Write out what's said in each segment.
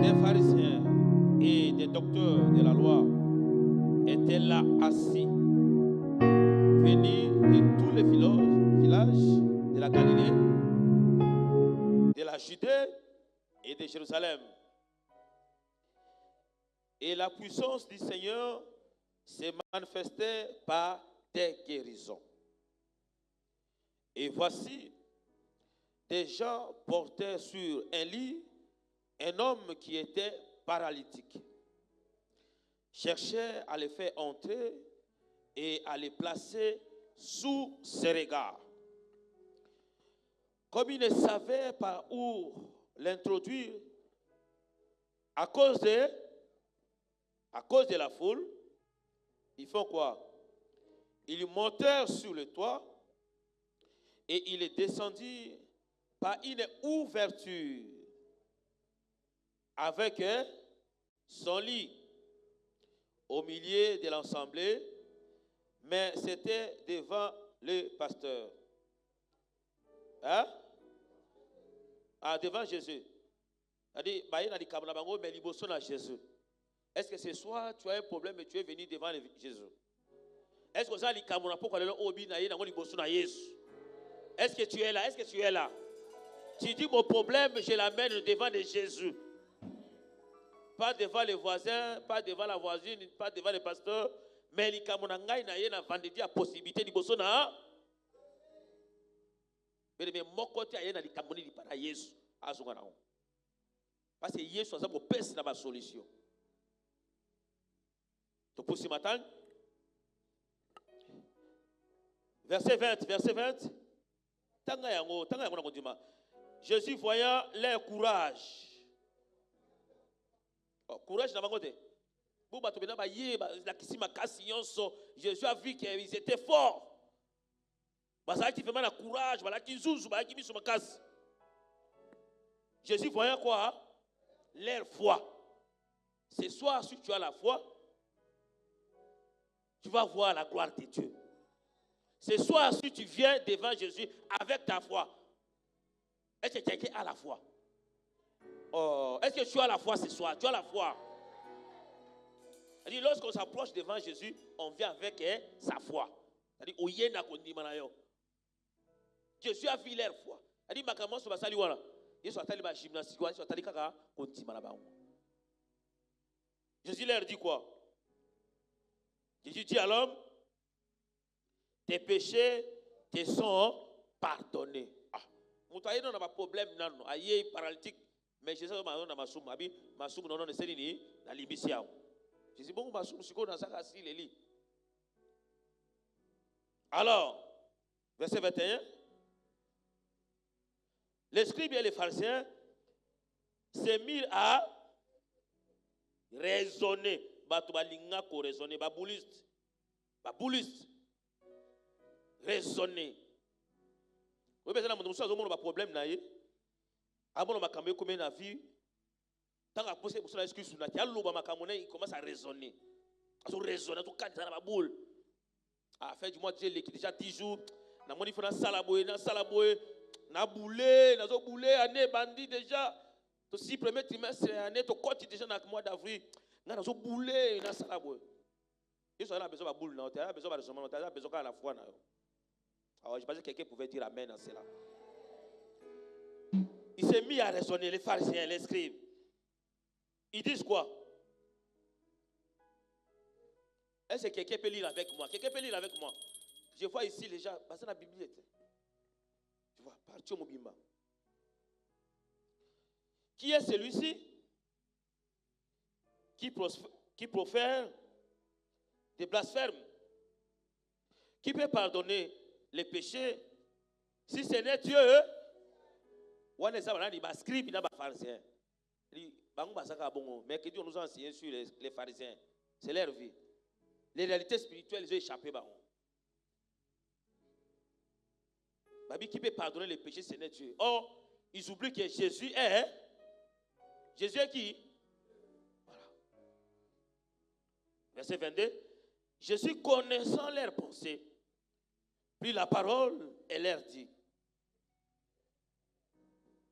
des pharisiens et des docteurs de la loi étaient là assis, venus de tous les villages de la Galilée, de la Judée et de Jérusalem. Et la puissance du Seigneur s'est manifestée par des guérisons. Et voici, des gens portaient sur un lit un homme qui était paralytique. Cherchaient à le faire entrer et à le placer sous ses regards. Comme ils ne savaient pas où l'introduire, à cause de la foule, ils font quoi? Ils montèrent sur le toit et ils descendirent par une ouverture avec son lit au milieu de l'assemblée, mais c'était devant le pasteur. Hein? Ah, devant Jésus. Jésus. Est-ce que ce soir tu as un problème et tu es venu devant Jésus? Est-ce que est-ce que tu es là? Est-ce que tu es là? Tu dis mon problème, je l'amène devant Jésus. Pas devant les voisins, pas devant la voisine, pas devant le pasteur, mais il y a vendredi la possibilité de bosser na. Mais mon côté il y a des para Jésus. Parce que Jésus a mon père c'est la solution. Donc pour ce matin, verset 20. Jésus voyant leur courage. Courage n'a pas côté. Jésus a vu qu'ils étaient forts. Jésus voyant quoi? Leur foi. Ce soir, si tu as la foi, tu vas voir la gloire de Dieu. Ce soir, si tu viens devant Jésus avec ta foi, est-ce que quelqu'un a la foi? Oh, est-ce que tu as la foi ce soir? Tu as la foi? C'est-à-dire, lorsqu'on s'approche devant Jésus, on vient avec sa foi. C'est-à-dire, Jésus a vu leur foi. Jésus leur dit quoi? Jésus dit à l'homme, tes péchés te sont pardonnés. Ah, vous voyez, on n'a pas de problème, non, aïe, paralytique, mais Jésus a dit, Massoum, non, c'est ni la libération. Jésus, bon, Massoum, c'est quoi dans ça, c'est les lits. Alors, verset 21, les scribes et les pharisiens se mirent à raisonner. Raisonner, babouliste. Raisonner. Vous avez un problème, il commence à raisonner. À fin du mois, déjà 10 jours, na moni fona salaboye, na boulé, année bandit déjà. To si premier trimestre année to côté déjà dans le mois d'avril, na zo boulé, na salaboye. Ils sont là besoin de boule, na besoin de raisonnement, na besoin de la foi na. Alors je pensais que quelqu'un pouvait dire amen à cela. Il s'est mis à raisonner, les pharisiens, les scribes. Ils disent quoi? Est-ce que quelqu'un peut lire avec moi? Quelqu'un peut lire avec moi? Je vois ici les gens, parce que la Bible était. Tu vois, partir au Mobimba. Qui est celui-ci qui profère des blasphèmes? Qui peut pardonner les péchés si ce n'est Dieu? Mais que Dieu nous a enseigné sur les pharisiens, c'est leur vie. Les réalités spirituelles, ils ont échappé. Qui peut pardonner les péchés, c'est Dieu. Or, ils oublient que Jésus est. Jésus est qui? Voilà. Verset 22. Jésus, connaissant leurs pensées, prit la parole et leur dit: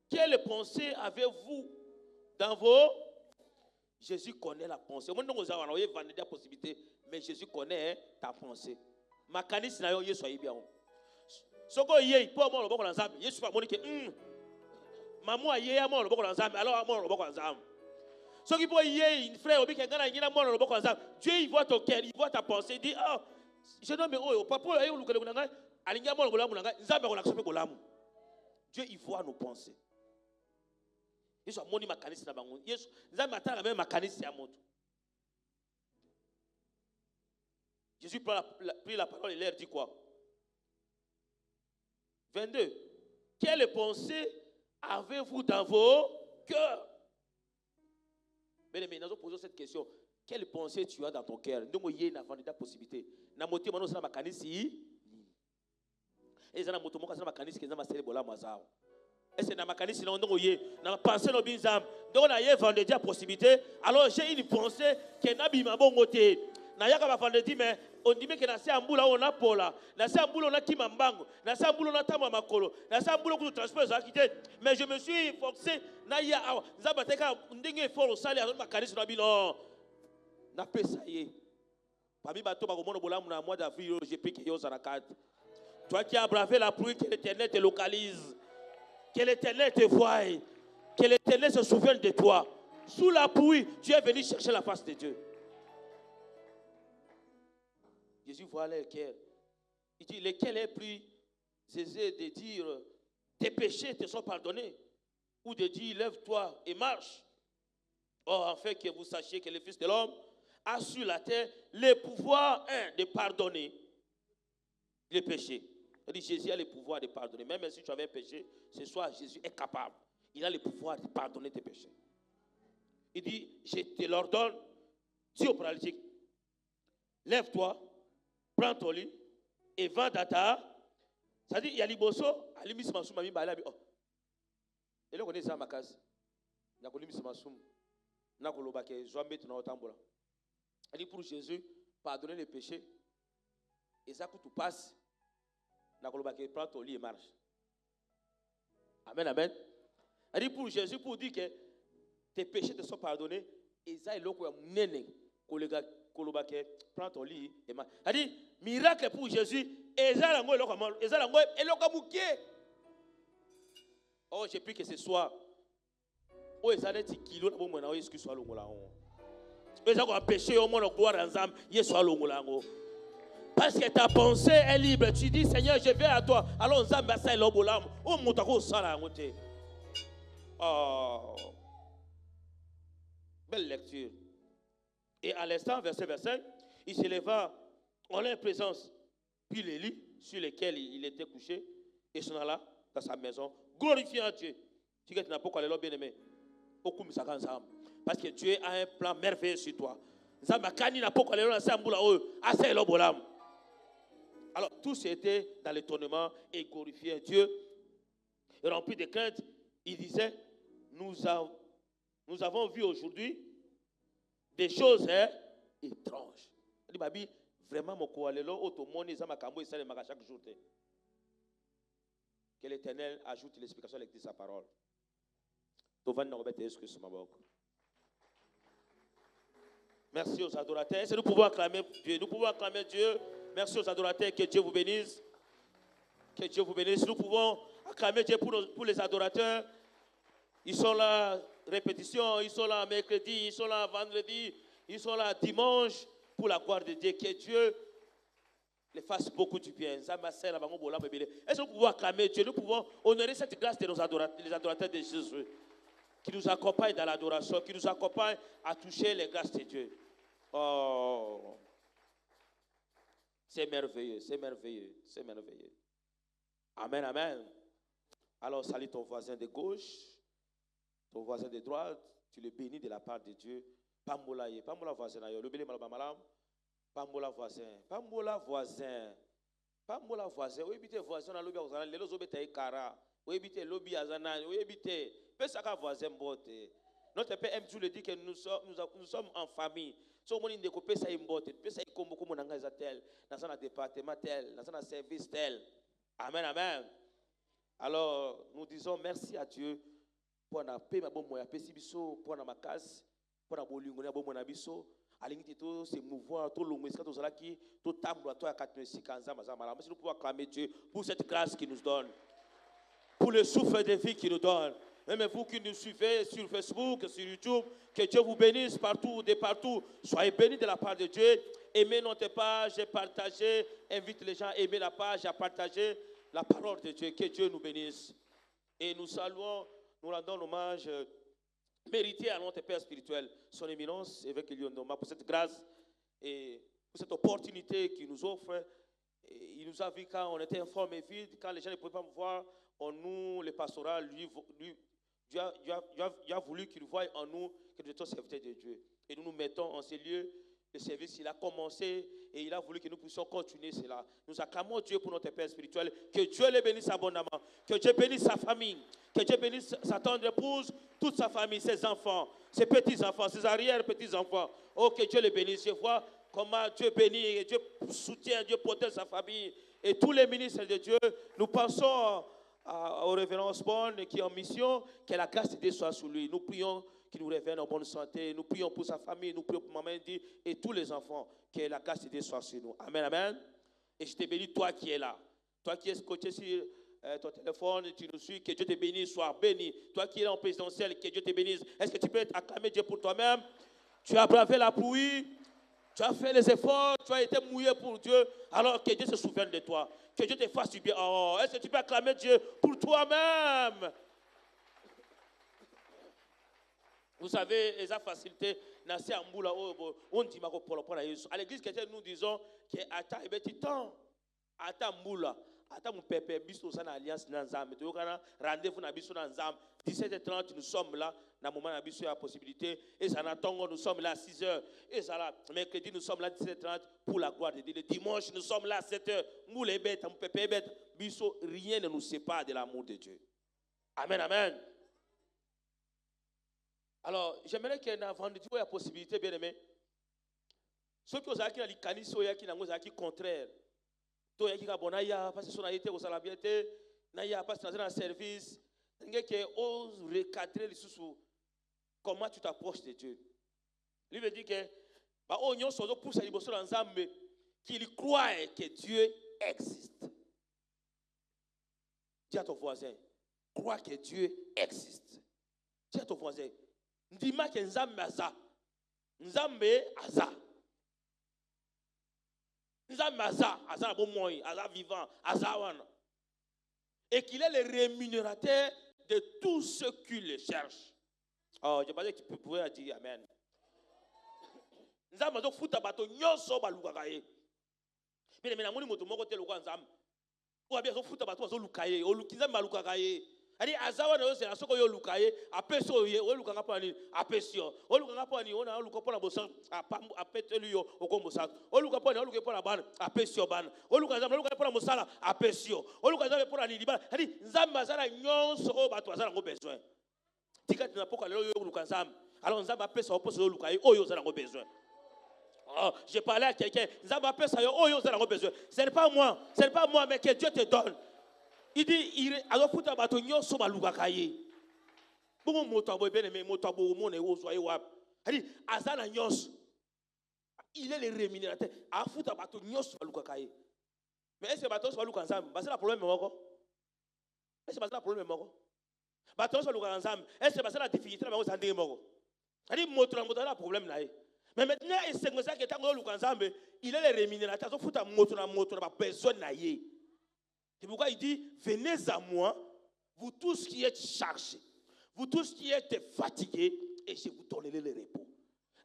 quelle pensée avez-vous dans vos Jésus connaît la pensée. Moi, nous avons vendu la possibilité, mais Jésus connaît ta pensée. Ma canisse n'a pas soyez bien. Ce que yé pour moi le bon ensemble, Jésus pas monique. Maman yé à moi le bon ensemble. Alors à moi le bon ensemble. Ce qui peut yé frère obi kengana ngina moi le bon ensemble. Dieu il voit ton cœur, il voit ta pensée, il dit oh je dois me oh papa ayo lukele kunanga alinga moi le bon ensemble. Nzambe ko laksope ko lamu. Dieu il voit nos pensées. Yesu amoni makanisi na bango. Yesu nzambe atala même makanisi ya moto. Jésus prit la parole et leur dit quoi? 22. Quelles pensées avez-vous dans vos cœurs? Bien aimé, nous avons posé cette question. Quelle pensée tu as dans ton cœur? Nous y a une possibilité. Na moté mano sana makanisi. Et ça na moto moka sana makanisi kenza masere bola mazao. Et c'est na makanisi na ndongo yé na pensée no binzam. Donc on a yé vendredi à possibilité. Alors j'ai une pensée que na bima bongo te. Na yaka ba vendredi mais on dit que na se ambula on a pola. Na se ambula on a kimambango. Na se ambula on a tama makolo. Na se ambula ko transport za kité. Mais je me suis forcé na ya zabateka ndenge fort au sali à makanisi na bino. Na pesa yé. Parmi bateau ba komono bola na mois d'avril j'ai pris que yo zarakat. Toi qui as bravé la pluie, que l'Éternel te localise, que l'Éternel te voie, que l'Éternel se souvienne de toi. Sous la pluie, tu es venu chercher la face de Dieu. Jésus voit leur cœur. Il dit, lequel est plus aisé de dire, tes péchés te sont pardonnés, ou de dire, lève-toi et marche. Or, afin que vous sachiez que le Fils de l'homme a sur la terre le pouvoir de pardonner les péchés. Il dit, Jésus a le pouvoir de pardonner. Même si tu avais un péché, ce soir, Jésus est capable. Il a le pouvoir de pardonner tes péchés. Il dit, je te l'ordonne, dis au paralytique, lève-toi, prends ton lit et va data. C'est-à-dire, il y a l'iboso, à l'imiss massoum, à l'imba, oh. Et là, on est dans ma case. Il y a l'imiss massoum, il y a l'obake, zombie, tu n'as autant bola. Il dit, pour Jésus, pardonner les péchés, et ça, quand tu passes, prends ton lit et marche. Amen, amen. Il dit pour Jésus, pour dire que tes péchés te sont pardonnés, et ça, il est prends ton lit et marche. Il dit, miracle pour Jésus, et ça, oh, j'ai pris que ce soir, oh, ça a été kilo, on a eu ce que soit le moulin. Et ça, on a péché au monde, gloire ensemble, il soit le moulin. Parce que ta pensée est libre. Tu dis, Seigneur, je viens à toi. Alors, Zamba, ça est l'obolam. Oh, moutako, ça là, oh. Belle lecture. Et à l'instant, verset 25, il se leva en leur présence. Puis les lits sur lesquels il était couché, et s'en alla dans sa maison, glorifiant Dieu. Tu n'as pas qu'à bien aimé. Parce que Dieu a un plan merveilleux sur toi. Zamba, Kani n'a pas qu'à dans sa boula, ah, c'est l'obolam. Alors, tous étaient dans l'étonnement et glorifiaient Dieu. Et remplis de crainte, il disait, nous avons vu aujourd'hui des choses étranges. Il dit, vraiment, mon coalelo, automoni, zamakambo, ça les maga chaque jour. Que l'Éternel ajoute l'explication avec sa parole. Merci aux adorateurs. Est-ce que nous pouvons acclamer Dieu? Nous pouvons acclamer Dieu. Merci aux adorateurs, que Dieu vous bénisse. Que Dieu vous bénisse. Nous pouvons acclamer Dieu pour les adorateurs. Ils sont là, répétition, ils sont là mercredi, ils sont là vendredi, ils sont là dimanche, pour la gloire de Dieu. Que Dieu les fasse beaucoup du bien. Est-ce que nous pouvons acclamer Dieu? Nous pouvons honorer cette grâce de nos adorateurs, les adorateurs de Jésus, qui nous accompagnent dans l'adoration, qui nous accompagnent à toucher les grâces de Dieu. Oh! C'est merveilleux, c'est merveilleux, c'est merveilleux. Amen, amen. Alors, salue ton voisin de gauche, ton voisin de droite, tu le bénis de la part de Dieu. Pambola voisin, le béni malamalam. Pambola voisin, Pambola voisin, Pambola voisin. Oui, habitez voisin dans l'obé azana, les autres obétaient kara. Oui, habitez lobby azana, oui, habitez. Pesaka voisin bote. Notre Père aime tout le dit que nous sommes en famille. So moni ndeko pesa imbote, pesa ikombo komo nanga tel, dans un département tel, dans un service tel. Amen, amen. Alors, nous disons merci à Dieu pour la paix, ma bonne moya, pesibiso, pour la macasse, pour la bolingo na bomo na biso alingi to se mouvoir to longo esika to zalaki to tambola to akatne sikanza mazamala. Mais nous pouvons acclamer Dieu pour cette grâce qu'il nous donne, pour le souffle de vie qu'il nous donne. Même vous qui nous suivez sur Facebook, sur YouTube, que Dieu vous bénisse partout, de partout. Soyez bénis de la part de Dieu. Aimez notre page, partagez, invite les gens à aimer la page, à partager la parole de Dieu. Que Dieu nous bénisse. Et nous saluons, nous rendons hommage mérité à notre Père spirituel, son éminence, évêque Lyonoma, pour cette grâce et pour cette opportunité qu'il nous offre. Et il nous a vu quand on était informé et vide, quand les gens ne pouvaient pas me voir en nous, les pastorats, Dieu a voulu qu'il voie en nous que nous étions serviteurs de Dieu. Et nous nous mettons en ces lieux. Le service, il a commencé et il a voulu que nous puissions continuer cela. Nous acclamons Dieu pour notre Père spirituel. Que Dieu le bénisse abondamment. Que Dieu bénisse sa famille. Que Dieu bénisse sa tendre épouse, toute sa famille, ses enfants, ses petits-enfants, ses arrière-petits-enfants. Oh, que Dieu le bénisse. Je vois comment Dieu bénit et Dieu soutient, Dieu protège sa famille. Et tous les ministres de Dieu, nous pensons au révérend Osborne qui est en mission, que la grâce de Dieu soit sur lui. Nous prions qu'il nous révèle en bonne santé. Nous prions pour sa famille, nous prions pour Maman Indi et tous les enfants, que la grâce de Dieu soit sur nous. Amen, amen. Et je te bénis, toi qui es là. Toi qui es scotché sur ton téléphone, tu nous suis, que Dieu te bénisse, sois béni. Toi qui es là en présidentiel, que Dieu te bénisse. Est-ce que tu peux acclamer Dieu pour toi-même? Tu as bravé la pluie, tu as fait les efforts, tu as été mouillé pour Dieu, alors que Dieu se souvienne de toi. Que Dieu te fasse du bien. Oh, est-ce que tu peux acclamer Dieu pour toi-même? Vous savez, les facilités, à l'église chrétienne, nous disons que Ata est petit temps. Ata Mboula. Ata mon pépé, biso sana alliance nanzam. Tu as rendez-vous na biso nanzam. 17h30, nous sommes là. Dans le moment où il y a la possibilité. Et ça n'attend, nous sommes là à 6h. Et ça là, mercredi, nous sommes là à 17h30 pour la gloire de Dieu. Le dimanche, nous sommes là à 7h. Moule est bête, mon pépé est bête. Biso, rien ne nous sépare de l'amour de Dieu. Amen, amen. Alors, j'aimerais qu'il y ait un vendredi où il y a possibilité, bien aimé. Ceux qui ont qui ont canis, qui ont contraire. Toi, qui ont parce que son été au salabiété, n'aya pas dans un service, qui ose recadrer les sous. Comment tu t'approches de Dieu? Lui veut dire que, on y a son pour sa liberté dans Zambé, qu'il croit que Dieu existe. Dis à ton voisin, crois que Dieu existe. Dis à ton voisin. Ndima ke nzambe aza. Nzambe aza. Nzambe aza. Aza na bomoi. Aza vivant. Aza wana. Et qu'il est le rémunérateur de tous ceux qui le cherchent. Oh, je pensais que tu pouvais dire amen. Nzambe azo futa bato nyonso balukaka ye. Mais na moni moto moko te luka nzambe. Ou bien azo futa bato azo lukaye. Olukinzambe balukaka ye. Ali azawa na yose asoko yo lukaye apeso ye o lukanga pani apesio o lukanga pani ona o lukopona bosa apetelu yo okombosa o lukopona o lukopona bana apesio bana o lukanga lukopona mosala apesio o lukanga pona liba ali nzamba zala nyonso o bato azala ngo besoin tikati na poka lelo yo lukanzamba alors nzamba apesa o poso lukaye o yo zala ngo besoin. Oh, j'ai parlé à quelqu'un nzamba apesa yo o yo zala ngo besoin. Ce n'est pas moi mais que Dieu te donne. Il dit, il a refoutu à bâtonnier sur ma lougakaye. Bon, motoabo, bien aimé, motoabo, mon et ozoye wab. Il dit, Azana nyos. Il est le rémunérateur. A foutu à bâtonnier sur ma lougakaye. Mais est-ce que bâtonnier sur ma lougakaye? C'est le problème, Moko. Est-ce que c'est le problème, Moko? Bâtonnier sur ma lougakaye. Est-ce que c'est la difficulté, Moko? Il dit, motoabo, le problème là. Mais maintenant, c'est comme ça que tant que il est le rémunérateur. Il faut foutu à motoabo, pas besoin d'aller. C'est pourquoi il dit, venez à moi, vous tous qui êtes chargés, vous tous qui êtes fatigués, et je vous donnerai le repos.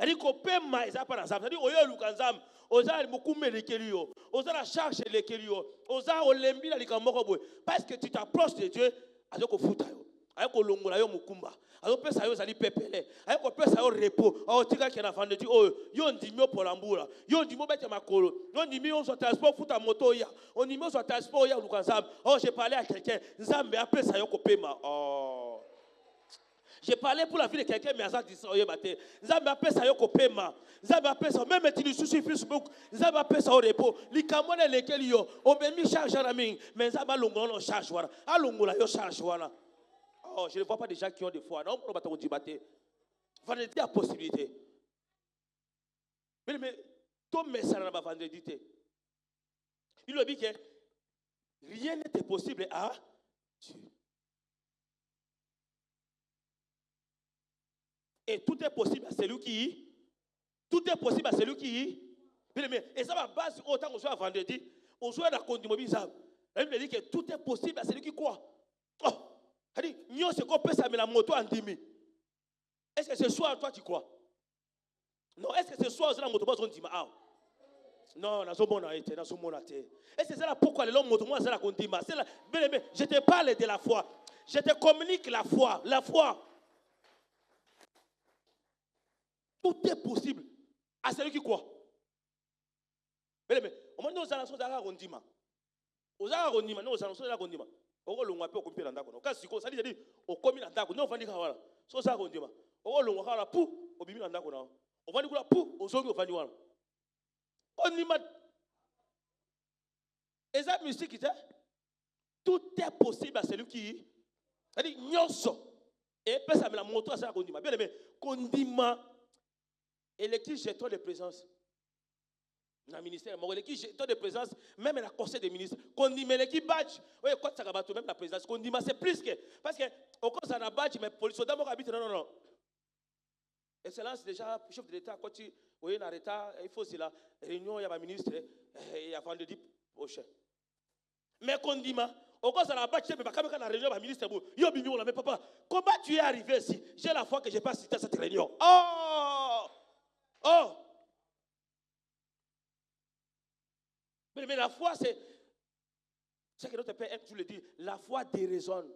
Il dit qu'on peut maïsa par ensemble. Il dit, oyo lukanzam, oza mukume le kelio, oza la charge le kelio, oza olembi la likamoko. Parce que tu t'approches de Dieu, avec au foutayo, avec au longola yo mukumba, avec au pesa yo zali pepele, avec au pesa yo repos. Oh tika qui na vendredi, oh yo ndimio polambula, yo ndimio bete makolo, yo ndimio sur transport futa moto ya, on ndimio sur transport ya lukanzam. Oh j'ai parlé à quelqu'un, nzambe a pesa yo kopema. Oh. J'ai parlé pour la vie de quelqu'un, mais à ça, Nzambe appelle ça au paiement. Nzambe appelle ça, même si tu suis Facebook, Nzambe appelle ça au repos. Les camones lesquels yo, on met mis charge à la main, mais Nzambe a l'ongle charge voilà. A l'ongle yo charge voilà. Oh, je ne vois pas des gens qui ont des foi. Non, on va te dire. Vendredi, il y a possibilité. Mais ton message n'a pas vendredi. Il a dit que rien n'était possible à Dieu. Et tout est possible à celui qui. Tout est possible à celui qui. Et ça va base autant qu'on soit vendredi. On soit dans le compte immobilier. Elle dit que tout est possible à celui qui croit. Oh, elle dit, nous, c'est qu'on peut s'amener la moto en 10 000. Est-ce que ce soir, toi, tu crois? Non, est-ce que ce soir, la moto, on dit, ah, non, est-ce que c'est là pourquoi les gens moto, moi, c'est la qu'on dit, je te parle de la foi. Je te communique la foi. La foi. Tout est possible à celui qui croit. Mais, au moins, nous allons faire un rondiment. Nous allons rondiment, nous allons faire un rondiment. On va le faire au comité d'andako. Quand c'est ça dit, au comité d'andako, nous on va dire voilà. So ça rondiment. On va le faire là pour au bimi d'andako na. On va dire là pour au zongi au fani voilà. Rondiment. Et ça musique tout est possible à celui qui. C'est-à-dire nyonso. Et puis ça me la moto à ça rondiment. Bien aimé, condiment. Et l'équipe jeton de présence. Dans le ministère, l'équipe jeton de présence, même la conseil des ministres. Qu'on dit, mais l'équipe badge, oui, quand ça va même la présence, qu'on dit, mais c'est plus que. Parce que, au cas où ça n'a badge, mais pour les soldats, non. Excellence, déjà, chef de l'État, quand tu es dans l'État, il faut aussi la réunion, il y a un ministre, il y a vendredi prochain. Mais qu'on dit, au cas où ça n'a badge, mais quand la réunion, il y a un ministre, il y a un ministre, mais papa, comment tu es arrivé ici? J'ai la foi que je n'ai pas cité à cette réunion. Oh! Mais la foi, c'est ce que notre Père aime toujours le dire. La foi déraisonne.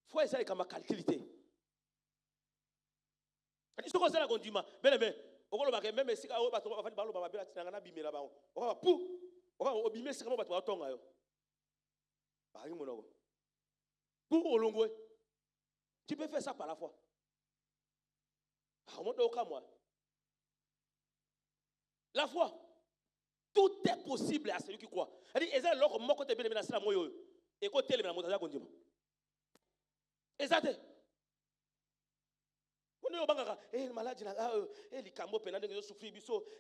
Foi, c'est comme ma calculité. Ce qu'on sait là qu'on dit, mais, on va le même si on va faire des balles, on va faire des balles, on va pour, on va obéir, c'est comment on va tomber. Pour au long, tu peux faire ça par la foi. La foi. Tout est possible à celui qui croit. C'est-à-dire, et ça, l'autre, moi, quand tu es bien aimé, c'est la moyo. Et quand tu es bien aimé, c'est et ça, on est au banc, et le malade, et les camots, pendant que nous souffrons,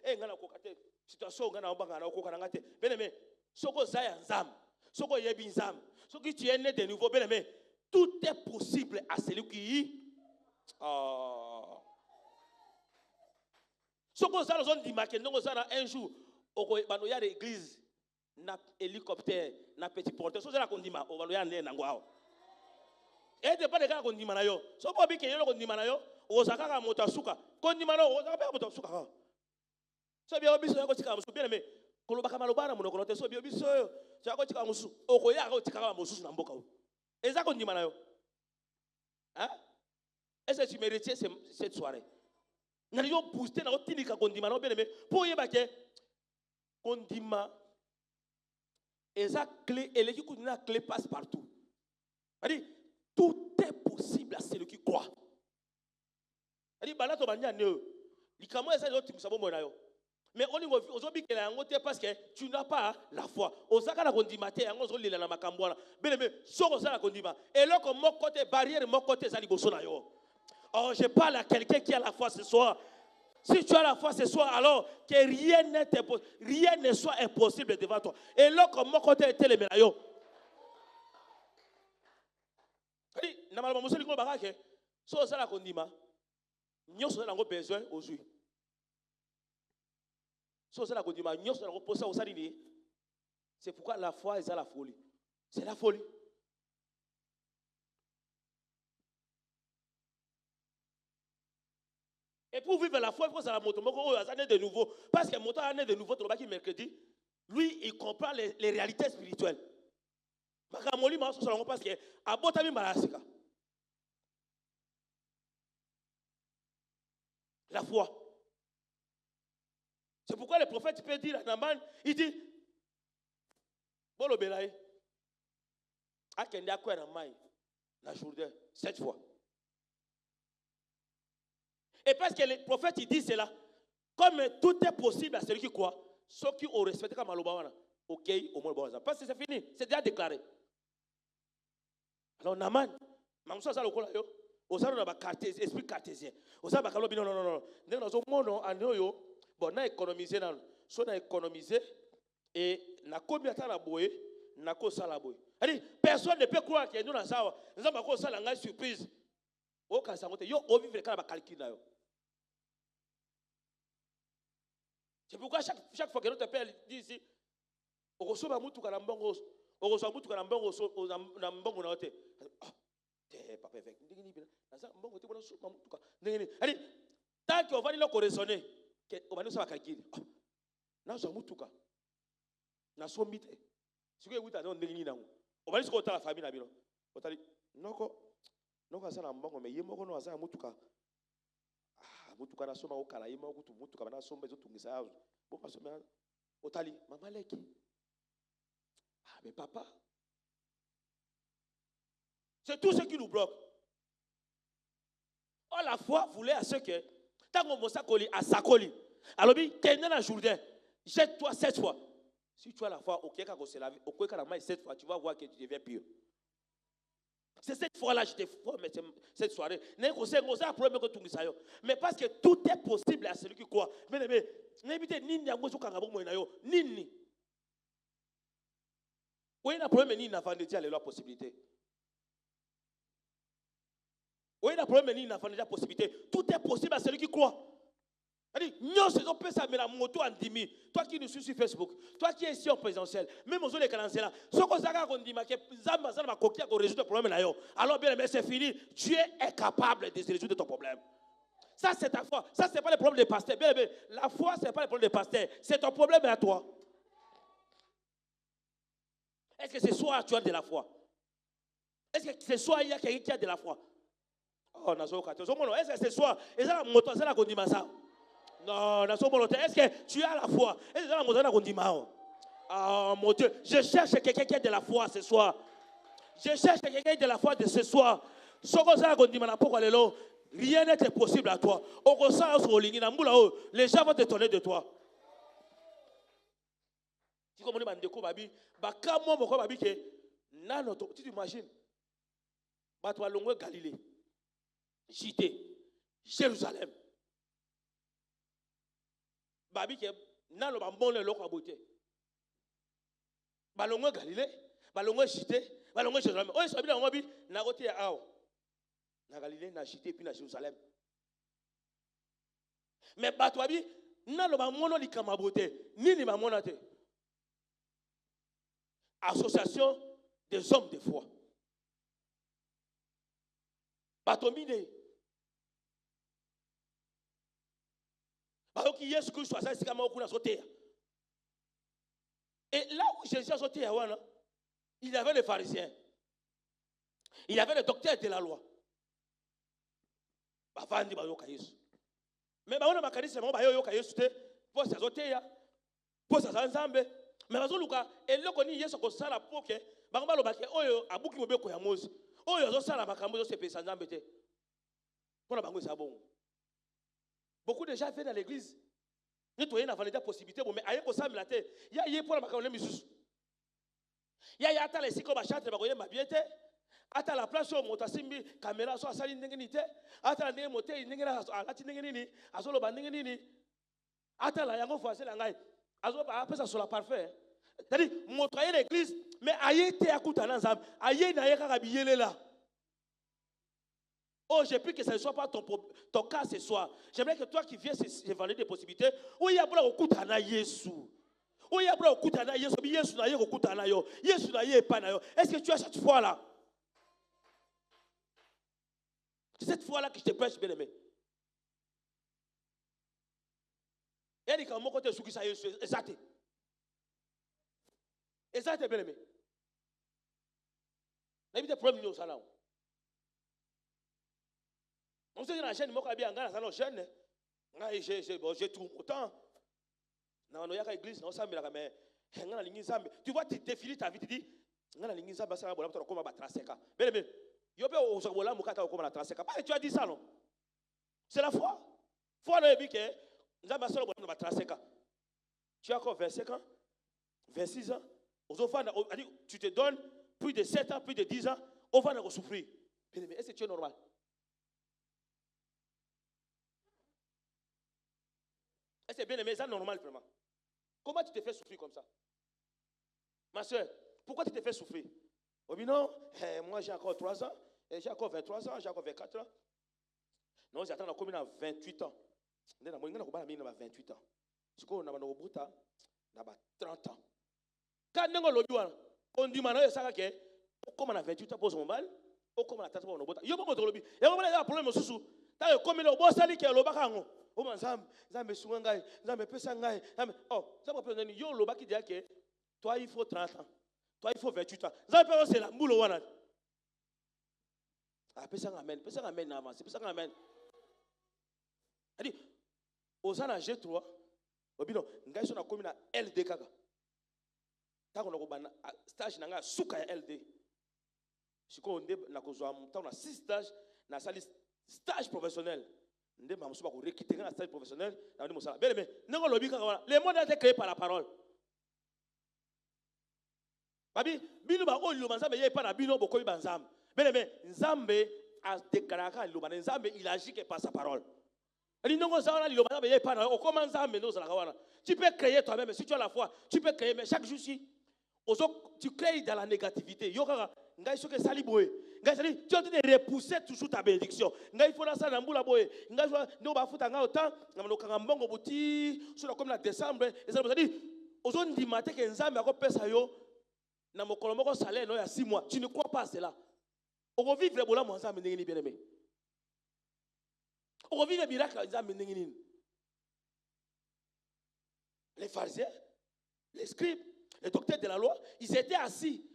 et nous avons une situation, nous avons une bien aimé, ce que ça est zam, ce que est bien zam, ce que tu es né de nouveau, bien aimé, tout est possible à celui qui. Ce que ça, nous avons dit, nous avons un jour. Il y a des églises, des hélicoptères, des petits porteurs. C'est ça qu'on dit, on va y aller dans Ngwao. Et de pas de gars qu'on dit, si on peut bien qu'on dit, on s'en va à Motasuka. Qu'on dit, on s'en va à Motasuka. So bien, on s'en va à bien aimé. Quand on va à Malobana, on va so bien, on s'en va à Moussou. On va à Moussou dans Mboka. Et ça qu'on dit, hein? Est-ce que tu mérites cette soirée? Nous allons booster dans notre clinique qu'on dit, bien aimé. Pour y aller, condiment et ça clé et l'équipe de la clé passe partout. C'est-à-dire tout est possible à celui qui croit. C'est-à-dire bala to banya ne li kamo esa yo timisa bomo na yo. Mais on niveau ozobi ke la ngote parce que tu n'as pas la foi. Osaka na kondima te yango zo lela na makambo na. Beleme soko ça la kondima. Et là comme mon côté barrière mon côté ça liboso na yo. Oh, je parle à quelqu'un qui a la foi ce soir. Si tu as la foi ce soir, alors que rien ne soit impossible devant toi. Et là, comme moi, quand tu es le meilleur. Normalement, je dis que si on a nous avons besoin aujourd'hui. Si on a nous avons besoin aujourd'hui. C'est pourquoi la foi est la folie. C'est la folie. Et pour vivre la foi, il faut que ça la moto. De nouveau. Parce que moto année de nouveau, qui mercredi, lui, il comprend les réalités spirituelles. Parce que à Botami Malasika. La foi. C'est pourquoi le prophète peut dire à Naman, il dit, Bolo Belaï, à Kenda Koué Namai, la Jourdain, 7 fois. Et parce que le prophète il dit cela, comme tout est possible à celui qui croit, ceux qui ont respecté comme Alobawana, ok, au moins bon. Parce que c'est fini, c'est déjà déclaré. Alors Naman, Mamsa Salokola yo, Osana na ba cartésien, esprit cartésien. Osana ba kalobi non non non non. Ndenge nazo mono anoyo bon na économiser na so na économiser et na komi ata na boye na ko sala boye. Allez, personne ne peut croire que nous na sawa. Nzamba ko sala ngai surprise. O ka sangote yo o vivre kala ba calcul na yo. C'est pourquoi chaque fois que notre père dit ici o ko so ba mutu kana mbongo o ko so mutu kana mbongo so na mbongo na ote. Papa avec mbongo te bona so ba mutu ka. Allez, tant qu'on va le raisonner que on va nous ça calcul. Na so mutu ka. Na so mite. Siko ewuta no ndenge ni nango. On va dire que la famille na bino. Otali noko asala mbongo me ye moko no asala mutuka. Mutuka na soma okala ye moko tu mutuka bana somba zo tungisa yazo. Bo pasoma otali mama leki. Mais papa, c'est tout ce qui nous bloque. Oh, la foi voulait à ce que tant qu'on mosakoli à sakoli. Alors bi tenez la Jourdain. Jette-toi 7 fois. Si tu as la foi, ok, quand on se lave, ok, quand on 7 fois, tu vas voir que tu deviens pur. C'est cette fois-là que je te forme cette soirée. Mais parce que tout est possible à celui qui croit. Mais nini. Oui, il y a un problème, il y a une possibilité. Oui, il y a un problème, il y a une possibilité. Tout est possible à celui qui croit. Toi qui nous suis sur Facebook, toi qui es ici en présentiel, même aux autres canadiens, alors bien aimé, c'est fini. Dieu est capable de résoudre ton problème. Ça, c'est ta foi. Ça, ce n'est pas le problème des pasteurs. Bien aimé, la foi, ce n'est pas le problème des pasteurs. C'est ton problème à toi. Est-ce que ce soir tu as de la foi? Est-ce que ce soir il y a quelqu'un qui a de la foi? Oh, est-ce que ce soir, non, est-ce que tu as la foi? Est-ce que oh mon Dieu, je cherche quelqu'un qui a de la foi ce soir. Je cherche quelqu'un qui a de la foi de ce soir. Rien n'est possible à toi. Les gens vont t'étonner de toi. Tu t'imagines? Galilée, Judée, Jérusalem. Babi ke nalo bambone loko abote. Balongo Galilée, balongo Judée, balongo Jérusalem. Oyo sabila ngobi na kote ya awo. Na Galilée, na Judée puis na Jérusalem. Mais bato abi nalo bamono likama bote. Nini bamona te? Association des hommes de foi. Bato mine. Et là où Jésus a sauté, il y avait les pharisiens. Il y avait les docteurs de la loi. Mais on a makani c'est bon bayo yoka yesu te pour ça sauter ya pour ça nzambe mais bazoluka eloko ni yesu ko sala poke bango lo bake oyo abuki mobeko ya Moïse oyo zo sala makambo zo sepesa nzambe te pona bango ça bon. Beaucoup de gens viennent dans l'église. Nous avons des possibilités, mais ailleurs que ça, il y a pour la macaroni misus. Il y a les cycles bachat, ma biété. Ata la place où montasimbi caméra soit saline n'engenité. Ata la moté n'engena à la tinengeni, à solo bandengeni. Ata la yango voisin la ngai. Azo après ça sur la parfait. C'est-à-dire montrer l'église, mais ailleurs te akuta nanzam. Ailleurs na yeka kabiyele là. Oh, j'ai pris que ce ne soit pas ton cas ce soir. J'aimerais que toi qui viens s'évaluer des possibilités. Oh, il y a beaucoup de kutana Yesu. Oh, il y a beaucoup de kutana Yesu. Yesu na yeko kutana yo. Yesu na ye pana yo. Est-ce que tu as cette foi là? C'est cette foi là que je te prêche, bien aimé. Il y a des gens qui sont sur Yesu. Exact. Exact, bien aimé. Il y a des problèmes au salon. On sait que la chaîne, moi, bien, dans la chaîne, j'ai tout autant. Dans la église, on s'amène mais tu vois, tu défiles ta vie, tu dis, tu as dit ça, non? C'est la foi. Foi, tu as encore 25 ans, 26 ans, tu te donnes plus de 7 ans, plus de 10 ans, on va souffrir. Est-ce que tu es normal? C'est bien aimé, c'est normal vraiment. Comment tu te fais souffrir comme ça? Ma soeur, pourquoi tu te fais souffrir? Oh, non, moi j'ai encore 3 ans, j'ai encore 23 ans, j'ai encore 24 ans. Non, j'attends la commune à 28 ans. Je suis 28 ans. Je suis 30 ans. Quand on dit que comme on a 28 ans pour son mal, ou comme on a 30 ans pour son mal, il y a un problème aussi. Comme il y a un problème, il y a un problème. Oh, ça que toi, il faut 30 ans. Toi, il faut 28 ans. C'est la boule. Ah, personne amène. Personne amène avant. Personne amène. C'est-à-dire, aux ans G3, obino, ngai so na komi na LD kaka. Ta ko na ko bana stage na nga suka ya LD. Siko onde na ko zo ta na 6 stage na sali stage professionnel. Nde ma musuba ko rekiter na stage professionnel na ndi musala. Bele me, ngo lobi kaka wana. Le monde a été créé par la parole. Babi, bino ba o lo banzambe ye pa na bino bokoyi banzambe. Bele me, nzambe a déclaré ka lo banzambe, nzambe il agit que par sa parole. Tu peux créer toi-même, si tu as la foi, tu peux créer, mais chaque jour, si tu crées dans la négativité, tu es en train de repousser toujours ta bénédiction. Il faut ça dans la boue. Il faut autant, comme la décembre, aujourd'hui, matin, que Nzambe a fait ça, na mokolomoko salaire no ya 6 mois. Tu ne crois pas à cela. On va vivre le bola mon Nzambe ndenge ni bien aimé. On vit les miracles. Les pharisiens, les scribes, les docteurs de la loi, ils étaient assis.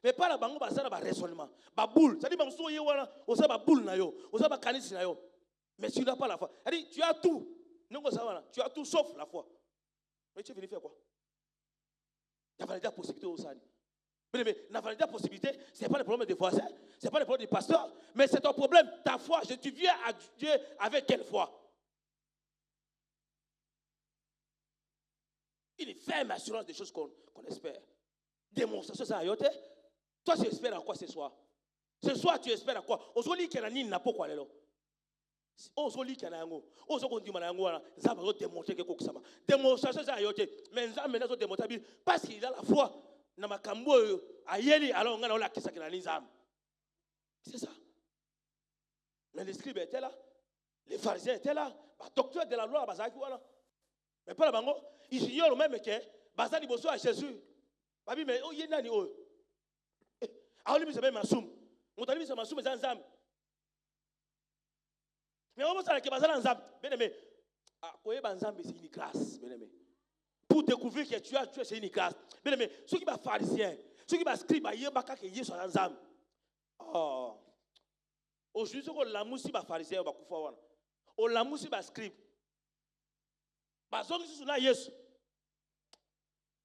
Mais pas la bango, ça va raisonnement. Ba boule, ça dit bango soye wana, osa ba boule na yo, osa ba kanisi na yo. Mais tu n'as pas la foi. Elle dit tu as tout. Non ça wana, tu as tout sauf la foi. Mais tu es venu faire quoi? Il y a la possibilité au sani. Mais la possibilité, ce n'est pas le problème des voisins, ce n'est pas le problème du pasteur, mais c'est ton problème, ta foi. Tu viens à Dieu avec quelle foi? Une ferme assurance des choses qu'on espère. Démonstration, ça a yoté. Toi, tu espères à quoi ce soir? Ce soir, tu espères à quoi? Aujourd'hui, qu'il y a une n'a pas quoi là. Aujourd'hui, qu'il y a un mot. Aujourd'hui, qu'il y a un mot. Ça va démontrer que ça va. Démonstration, ça a yoté. Mais ça va démontrer parce qu'il a la foi. Na makambo ayeli alors on a la kisa kina nizam. C'est ça. Mais les scribes étaient là, les pharisiens étaient là, les docteurs de la loi bazaki wala. Mais pas la bango, ils ignorent même que bazali bosso à Jésus. Babi mais oh yena ni oh. Ah lui c'est même masum. Mutali c'est masum zanzam. Mais on va ça que bazala nzam. Bien aimé. Ah koye banzam c'est une grâce, bien aimé. Pour découvrir que tu es c'est une grâce. Bien aimé, ceux qui sont pharisiens, ceux qui sont scribes, ils sont en train de oh. Aujourd'hui, on la mousse ba pharisien ba kufa wana. On la mousse ba scribe. Ba zongi su na Yesu.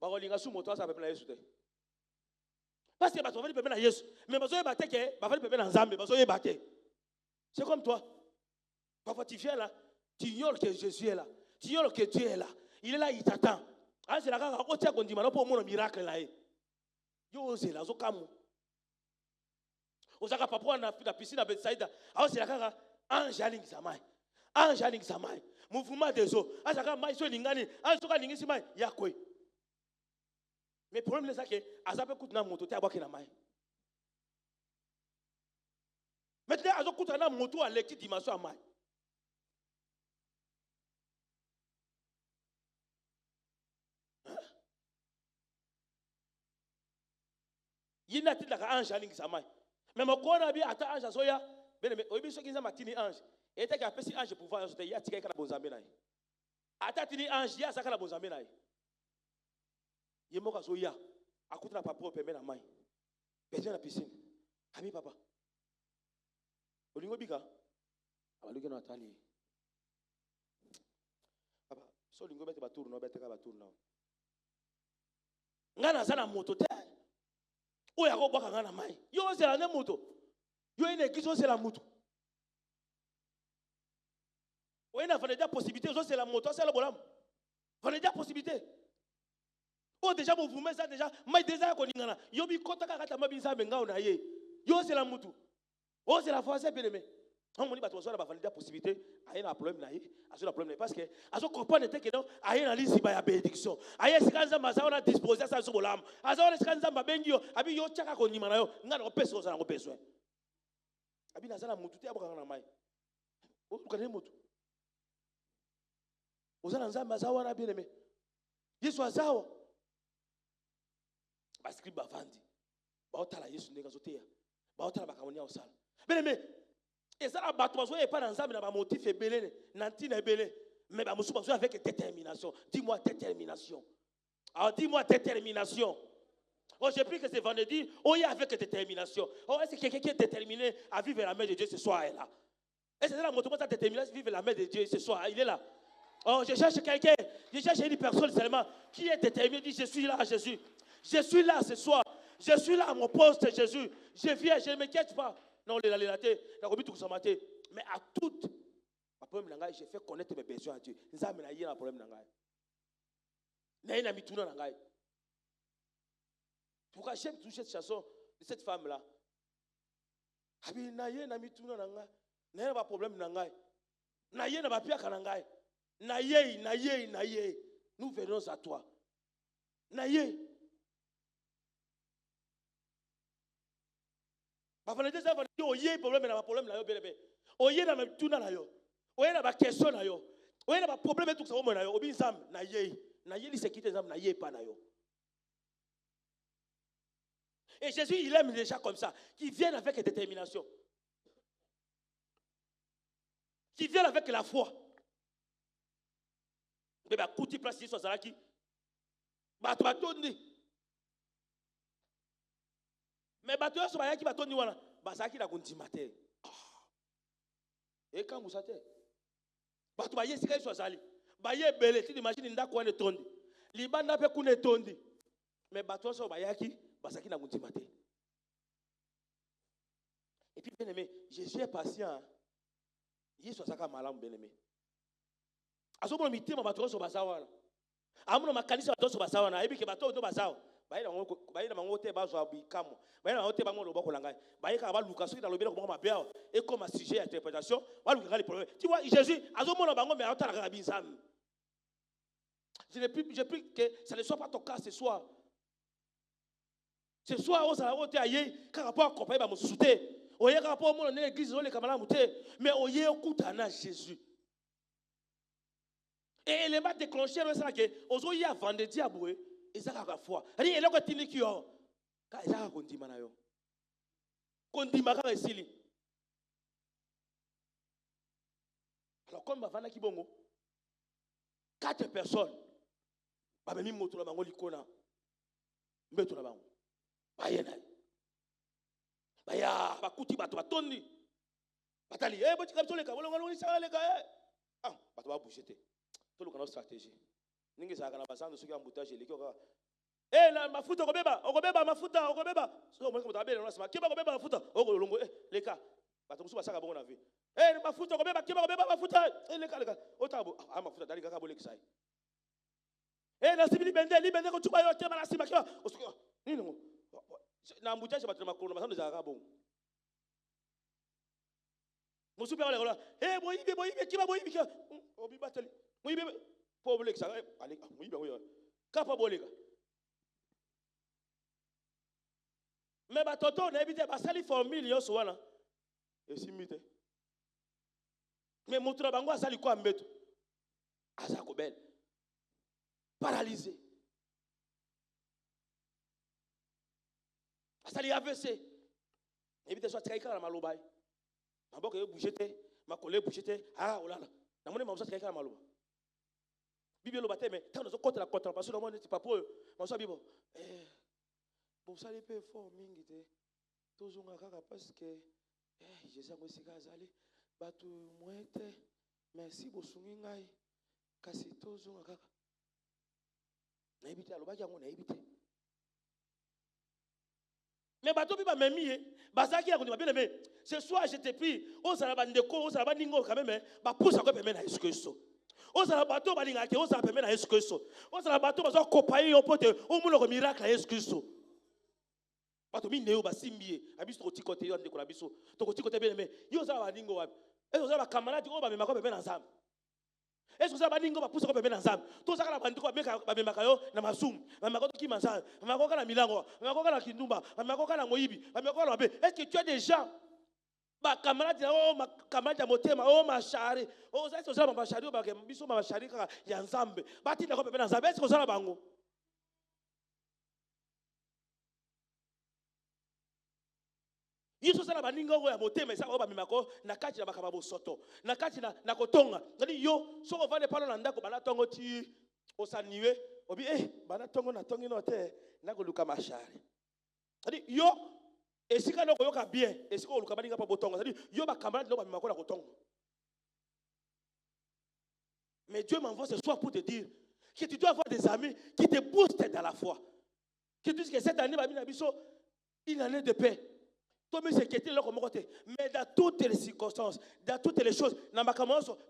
Ba ko linga su moto sa pepe na Yesu te. Parce que ba to vali pepe na Yesu, mais ba zo ba te ke ba vali pepe na Nzambe, ba zo ye ba te. C'est comme toi. Parfois tu viens là, tu ignores que Jésus est là. Tu ignores que Dieu est là. Il est là, il t'attend. Ah, c'est la gare, on tient qu'on dit maintenant pour mon miracle là. Yo, c'est là, zokamu. Osaka papa na piscine à Bethsaïda. Ah, c'est la gare, angeling samai. Angeling samai. Mouvement des eaux. Ah, c'est la gare, maïso lingani. Ah, c'est la gare, lingisi mai. Yakoi. Mais le problème, c'est que, Azape coûte na moto, t'es à boire qui na mai. Maintenant, Azape coûte na moto à l'équipe dimension à mai. Il n'a pas d'ange à l'ingsamai. Mais mon corps a bien atta ange à soya. Mais obi so kinza matini ange. Et t'as qu'à passer ange pouvoir ajouter ya tika kana bozambe naï. Atta tini ange ya sakala bozambe naï. Yemoka soya. Akuta na papa pembe na mai. Pète na piscine. Ami papa. Olingo bika. Abaluke na tali. Papa, so lingo bete ba tourno bete ka ba tourno. Ngana sana moto te. Oya ko baka ngana mai. Yo c'est la même moto. Yo ine kiso c'est la moto. Oya na déjà possibilité, so c'est la moto, c'est le bolam. Fa déjà possibilité. Oh déjà vous mettez ça déjà, mai déjà ko ningana. Yo bi kota ka kata mabisa benga ona ye. Yo c'est la moto. Oh c'est la foi c'est bien aimé. On dit que tu as la possibilité, il y a un problème, parce que tu comprends que non, il y a une bénédiction. Il y a une disposé à ça sur l'âme. Il y a une bénédiction. Il y a une bénédiction. Il y a une bénédiction. Il y a une bénédiction. Vous avez un zawa bien aimé. Yesu azawa. Parce qu'il va vendre. Baotala Yesu ndeka zotea. Baotala bakamonia osala. Bien aimé. Et ça, il pas dans un motif ébélé, nanti ébélé, mais avec détermination. Dis-moi détermination. Alors dis-moi détermination. Oh, j'ai pris que c'est vendredi, oh, il y a avec détermination. Oh, est-ce que quelqu'un qui est déterminé à vivre la main de Dieu ce soir est là? Est-ce que c'est la moto qui est déterminé à vivre la main de Dieu ce soir? Il est là. Oh, je cherche quelqu'un, je cherche une personne seulement qui est déterminé, dit je suis là, Jésus. Je suis là ce soir. Je suis là à mon poste, Jésus. Je viens, je ne m'inquiète pas. Non, mais à tout, j'ai fait connaître mes besoins à Dieu. Je n'ai pas de problème. Pourquoi j'aime toucher cette chanson de cette femme-là? Je n'ai pas de problème. Nous venons à toi. Ba vanité ça va dire oye problème na problème na yo belebe. Oye na tuna na yo. Oye na ba question na yo. Oye na ba problème tout ça o na yo obi nzam na ye. Na ye li sécurité nzam na ye pas na yo. Et Jésus il aime les gens comme ça qui viennent avec détermination. Qui viennent avec la foi. Mais ba kuti place sur Zalaki. Ba to tondi. Mais bateau sur qui bateau ni wana basaki na kundimate et quand vous savez bateau ba yesika sur sali ba ye belé ti machine ndako wane tondi libanda pe kune tondi mais bateau sur bayaki basaki na kundimate. Et puis bien aimé, Jésus est patient. Yesu asaka malamu bien aimé. Asomo mitema bateau sur basawana amuno makanisa bateau sur basawana ebi ke bateau to basawa. Et comme un sujet d'interprétation, tu vois, Jésus, je prie que ça ne soit pas ton cas ce soir. Ce soir, on s'est dit, car rapport à compagnie, on s'est dit, on y a rapport à l'église, on est mais on y a écouté à Jésus. Et il m'a déclenché, on y a vendredi à bouer. Et ça a foi. Et il a dit qu'il y a un condiment. Condiment quand il est. Alors, comme ma femme qui bongo, 4 personnes, bah même moto la bango likona, mbeto la bango, bah yena, bah ya, bah kuti bato batoni, batali, eh, boti kapso leka, bolongo lisa leka, ah, bato ba bouger te, tout le canal stratégie. Ningi sa kana basando suki ambutage lekioka eh na mafuta okobeba mafuta okobeba so mo ko tabela na sima kiba okobeba mafuta okolongo leka bato musuba saka bongo na vie eh mafuta okobeba kiba okobeba mafuta leka otabo mafuta dali kaka bolekisa eh na sibili bende ko tuba yo tema na sima kiba osuki nini ngo na ambutage bato makolo basando za kaka bongo musuba wala wala eh boyibe kiba boyibe kiba obibateli boyibe pauvre ça allez oui ben oui capable mais ba toto na ebite ba sali formule yo so wana esimite mais motura bango asali kwa mbeto asa ko belle paralysé asali AVC ebite so tsika na maloba maboko yo bougeté makole bougeté ah olala na mone mamusa tsika na maloba Bible lo bateme tant nous côté la contemplation dans monde pas pour on soit bible bon ça les peut fort mingi te toujours ngaka parce que Jésus ngo sika azali batu mwete merci bosungi ngai kasi toujours ngaka na ibite alobaki ngo na ibite mais batu bi ba memi bazaki ya ko bien aimé ce soir je te prie osala bandeko osala bandingo quand même ba pousse ko permettre na Jésus Christ. Osala bato balingaki osala permettre na Jésus Christ. Osala bato bazo kopayi yo pote o mulo ko miracle na Jésus Christ. Bato mi neo ba simbié, abiso ko tikote yo ndeko na biso. To ko tikote bien mais yo za ba ningo wapi. Est-ce que ça va camarade o ba memako bebe na ensemble. Est-ce que ça va ningo ba pousse ko bebe na ensemble. To za kala bandiko ba memaka yo na masum. Ba memako ki mansa, ba memako na milango, ba memako na kindumba, ba memako na moyibi, ba memako na be. Est-ce que tu as des gens ba camarade o ma camarade motema o ma chari. O za ça ba chari o ba ke biso ba chari ka ya ensemble. Ba ti na ko bebe na ensemble. Est-ce que ça va bango? Yiso sala baninga ngo ya motema esa oba mimako na kati na bakaba bosoto na kati na kotonga ngani yo so ovane palo na ndako bana tongo ti osaniwe obi bana tongo na tongi no te na ko luka mashari ngani yo esika no koyoka bien esika oluka baninga pa botonga ngani yo ba camarade no ba mimako na kotonga. Mais Dieu m'envoie ce soir pour te dire que tu dois avoir des amis qui te boostent dans la foi, que tu dis que cette année ba bina biso une année de paix. Mais dans toutes les circonstances, dans toutes les choses,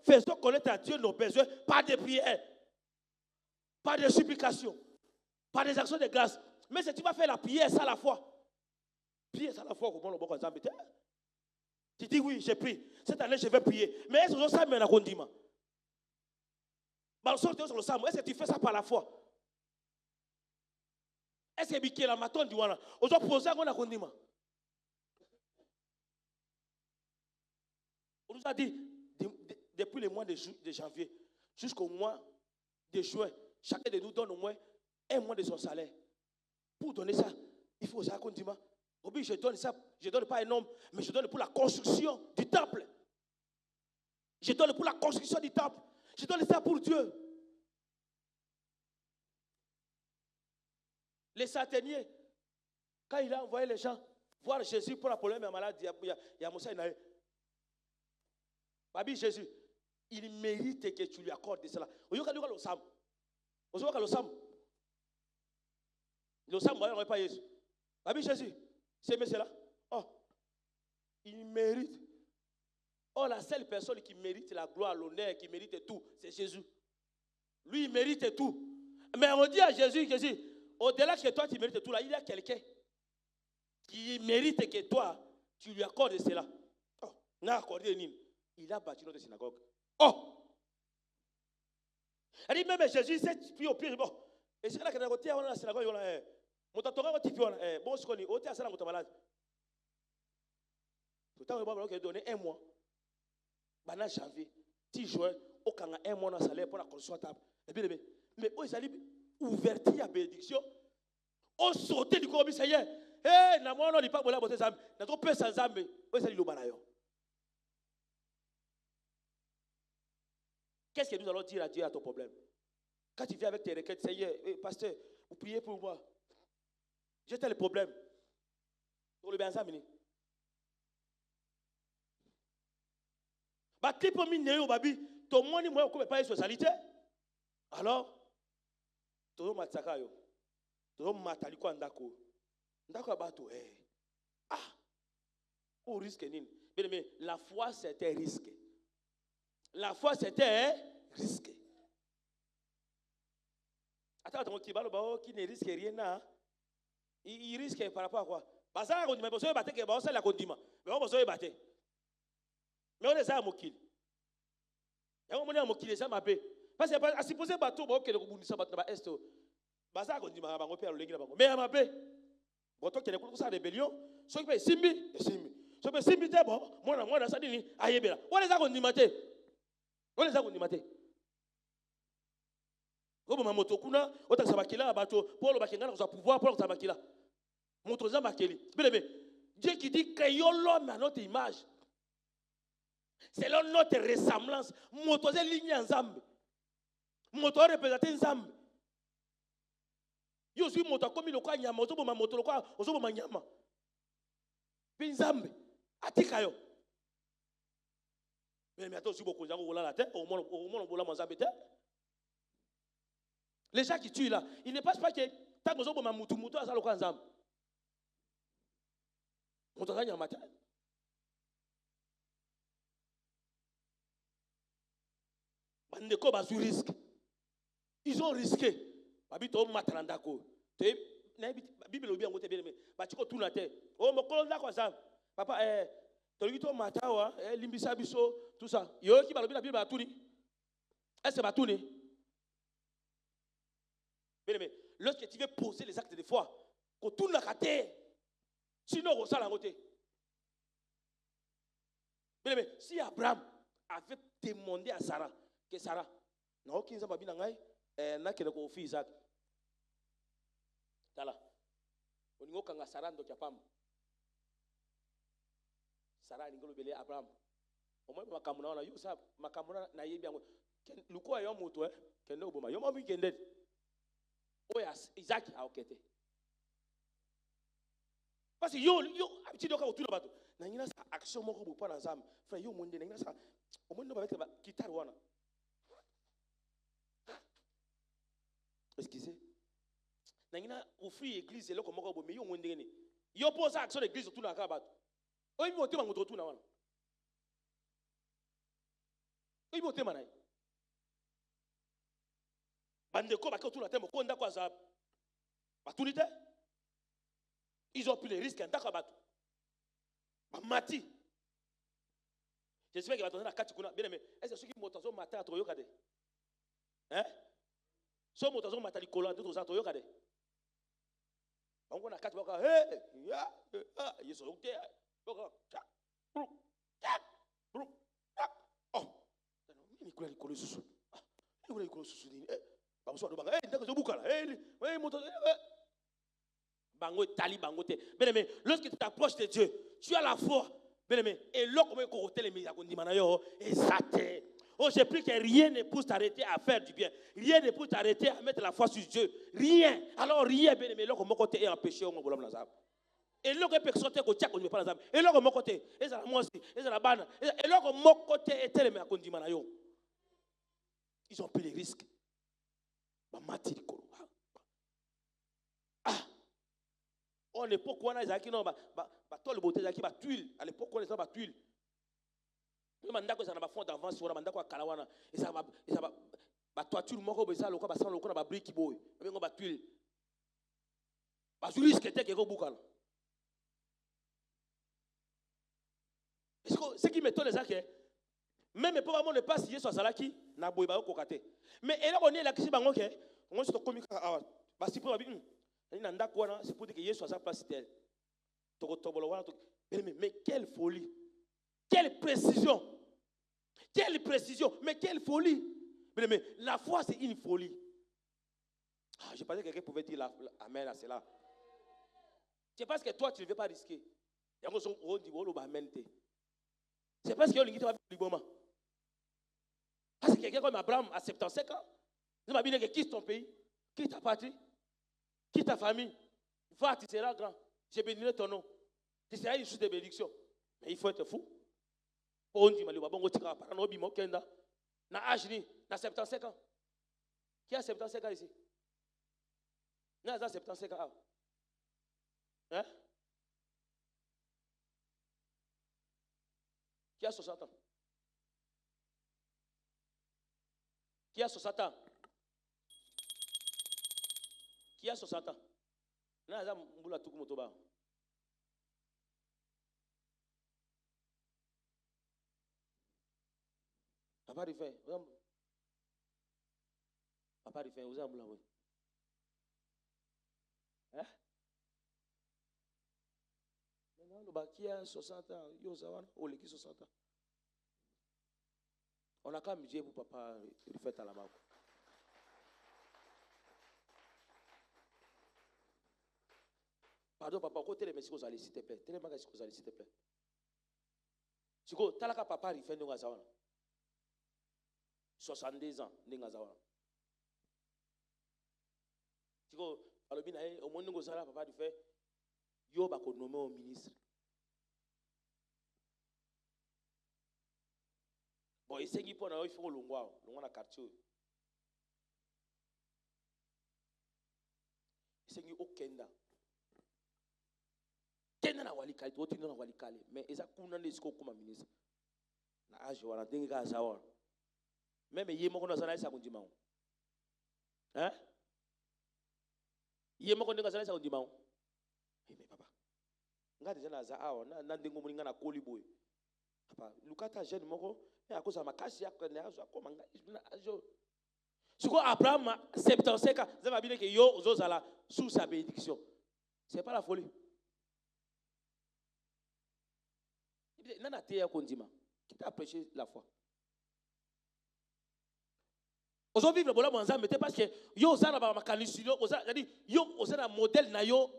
faisons connaître à Dieu nos besoins par des prières, par des supplications, par des actions de grâce. Mais si tu vas faire la prière sans la foi, prier sans la foi, comment le bon exemple? Tu dis oui, j'ai prié. Cette année, je vais prier. Mais est-ce que ça me l'a dit? Est-ce que tu fais ça par la foi? Est-ce que tu la matin du wana? On doit poser un condiment. On nous a dit, depuis le mois de janvier jusqu'au mois de juin, chacun de nous donne au moins un mois de son salaire. Pour donner ça, il faut ça continue. Oui, je donne ça, je ne donne pas un homme, mais je donne pour la construction du temple. Je donne pour la construction du temple. Je donne ça pour Dieu. Les sataniers, quand il a envoyé les gens voir Jésus pour la problème de la maladie, il y a Moussa Inaï. Babi Jésus, il mérite que tu lui accordes cela. Le Sam, on pas Jésus. Babi Jésus, c'est cela. Oh, il mérite. Oh, la seule personne qui mérite la gloire, l'honneur, qui mérite tout, c'est Jésus. Lui, il mérite tout. Mais on dit à Jésus, au-delà que toi, tu mérites tout, là, il y a quelqu'un qui mérite que toi, tu lui accordes cela. Oh, n'a accordé ni. Il a bâti notre synagogue. Oh! Elle dit même Jésus, c'est puis au pire, bon. Et c'est là que on a la synagogue, on a mon tatora au tipi, bon, ce qu'on est, au théâtre, c'est là qu'on malade. Tout le temps, on va donner un mois. Bana janvier, 10 juin, aucun un mois de salaire pour la construction table. Mais où est ouverture à bénédiction? On sautait du corps, ça y est. Eh, n'a moi, on dit pas, voilà, bon, ça, n'a trop peu sans âme. Où est-ce le banayon? Qu'est-ce que nous allons dire à Dieu à ton problème? Quand tu viens avec tes requêtes, Seigneur, pasteur, vous priez pour moi. J'ai tel problème. Pour le bien examiner. Bah, tu peux m'inner au babi. Ton monde, moi, on ne peut pas être socialité. Alors, tu vas m'attaquer. Tu vas m'attaquer quoi ndako? Ndako abato. Ah, au risque nini? Mais la foi, c'était risqué. La foi, c'était risqué. Attends, qui ne risque rien, il risque par rapport à quoi? Parce que on dit, besoin de battre, que c'est la condiment. Mais on besoin de battre. Mais on est ça à Mokil. Et on est à Mokil, ça m'a fait. Parce que à supposer bateau, on peut le ça battre dans l'est. Parce que on dit, on peut le là-bas. Mais à ma paix, bon, toi qui est ça rébellion, ceux qui payent Simbi, Simbi. Ceux qui Simbi, c'est bon, moi, ça dit, aïe, on est à Condimate. On les a condimés. Comme ma moto kuna, on t'a sabakila, bateau, pour le bakina, on a pouvoir pour le sabakila. Moto zabakeli. Bien, Dieu qui dit créons l'homme à notre image. C'est notre ressemblance. Moto c'est ligne ensemble. Moto représente ensemble. Yo suis moto comme le quoi nyama, moto ma moto le quoi, ozo ma nyama. Pinzambe. Atikayo. Mais attends, si beaucoup de gens ont la tête, au moins on la manger bête. Les gens qui tuent là, ils ne passent pas que tant que vous avez moutou à ça le kanzam. On te gagne en matin. Bandeko basu risque. Ils ont risqué. Babito matrandako. Bible obi angote bien mais batiko tout na terre. Oh mokolo ndako ça. Papa tolito matawa limbisa biso tout ça. Yo ki balobi na Bible batuni. Est-ce que batuni? Bien mais lorsque tu veux poser les actes de foi, ko tout na terre. Sinon on sala ngote. Bien mais si Abraham avait demandé à Sarah que Sarah na okinza babina ngai na kele ko fi Isaac. Tala. Oningo kanga Sarah ndo kapam. Sarah ngolo bele Abraham. Omo makamuna na yo sa makamuna na yebi yango. Luko ayo moto kende oboma. Yo mabi kende. Oya Isaac a okete. Parce que yo habitude ka otuna bato. Na ngina sa action moko bo pa na nzambe. Frère yo monde na ngina sa omondo ba mettre guitare wana. Excusez. Nangina offrir église eloko moko bo mais yo monde ngene. Yo pose action d'église tout na ka bato. Oyi moté ba ngoto tout na wana. Oyi moté manai. Bandeko ba ko tout na tembo ko ndako za batunité. Ils ont pris les risques ndako bato. Ba mati. J'espère que va donner la carte kuna bien mais est-ce que ceux qui motazo matin à toyoka de? Hein? So motazo matali kola de toza toyoka de. On a quatre baka yeso okte baka oh ni kula likolo susu ni kula likolo susu ni ba so do baka ndako zo bukala moto bango tali bango te bien mais lorsque tu t'approches de Dieu tu as la foi bien mais et là comment côté les misères kondima na yo exact. Oh, j'ai pris que rien ne peut t'arrêter à faire du bien. Rien ne peut t'arrêter à mettre la foi sur Dieu. Rien. Alors, rien, bien aimé, là, comme côté est empêché, on va l'enlever. Et là, que personne ne peut pas l'enlever. Et là, comme côté, et ça la moi aussi, et ça la banne. Et là, comme côté est tel, mais à condimana yo. Ils ont pris les risques. Ah. On l'époque, on a des qui n'ont pas de beauté, qui ont tuile. À l'époque, on a des tuile. Le mandat que ça n'a pas fond d'avance sur le mandat quoi kalawana et ça va toiture moko be ça le quoi ba sans le quoi ba brique boy be ngo ba tuile ba juriste que te ko bukala. Parce que ce qui m'étonne c'est que même pas vraiment ne pas signer sur salaki na boy ba ko kate mais et là on est là qui bango que on se communique ba si pour ba bi ni na ndako wana c'est pour dire que Yesu a sa place tel to tobolo wana mais quelle folie. Quelle précision! Quelle précision! Mais quelle folie! Mais la foi, c'est une folie. Ah, je pensais que quelqu'un pouvait dire Amen à cela. C'est parce que toi, tu ne veux pas risquer. C'est parce que parce que quelqu'un comme Abraham à 75 ans, il m'a dit que quitte ton pays, quitte ta patrie, quitte ta famille, va, tu seras grand. Je bénirai ton nom. Tu seras une source de bénédiction. Mais il faut être fou. On dit malou babongo tika parano bimo kenda na âge ni na 75 ans. Qui a 75 ans ici? Na 75 ans. Hein? Qui a 60 ans? Qui a 60 ans? Qui a 60 ans? Na za mbula tuku motoba. Papa refait. Papa refait. Vous avez oui. Hein? Maintenant, le bas qui a 60 ans, il y a 60 ans. On a qu'à me dire pour papa refait à la main. Pardon, papa, côté les messieurs, vous allez s'il te plaît. Tellement que vous allez s'il te plaît. Si vous avez papa refait, nous allons 62 ans, nous allons. Si vous avez au moins nous allons papa refait, yo ba ko nommé au ministre. Bon, il s'agit pour nous, il faut longwa na quartier. Il s'agit au Kenda. Kenda na walikali, tout na walikali, mais eza kuna ndesiko comme ministre. Na age wana denga zawa. Même yé moko na zana isa kundima. Hein? Il est mort quand ça on dit mais papa. Nga déjà na za awa na ndengo muninga na koli boy. Papa, lukata jeune moko et à cause de ma casse ya kone azo komanga na azo. Suko Abraham 75 ans, ça va bien que yo ozozala sous sa bénédiction. C'est pas la folie. Nana teya kondima. Qui t'a prêché la foi? Ozo vivre bola mwanza mete parce que yo ozana ba makanisi yo ozana yo ozana modèle na yo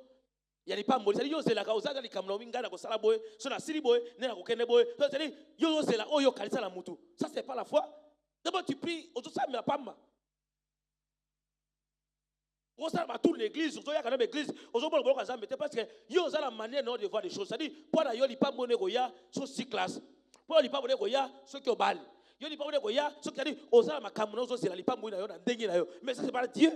yani pas modèle yo zela ka ozana likamna minga na ko sala boy so na sili boy na ko kende boy donc c'est yo zela o yo kalisa la mutu. Ça c'est pas la foi. D'abord tu pries ozo sa mais pas ma. On s'en va toute l'église, on s'en va l'église, on s'en va l'église, parce que yo ont la manière de voir les choses. C'est-à-dire, pour la yoli pas monnaie goya, sur 6 classes. Pour la pas monnaie goya, ceux qui ont bal. Yoli pas monnaie goya, ceux qui ont dit, on s'en va ma camouflage, on s'en va pas monnaie goya, dengue na yo. Mais ça c'est pas Dieu.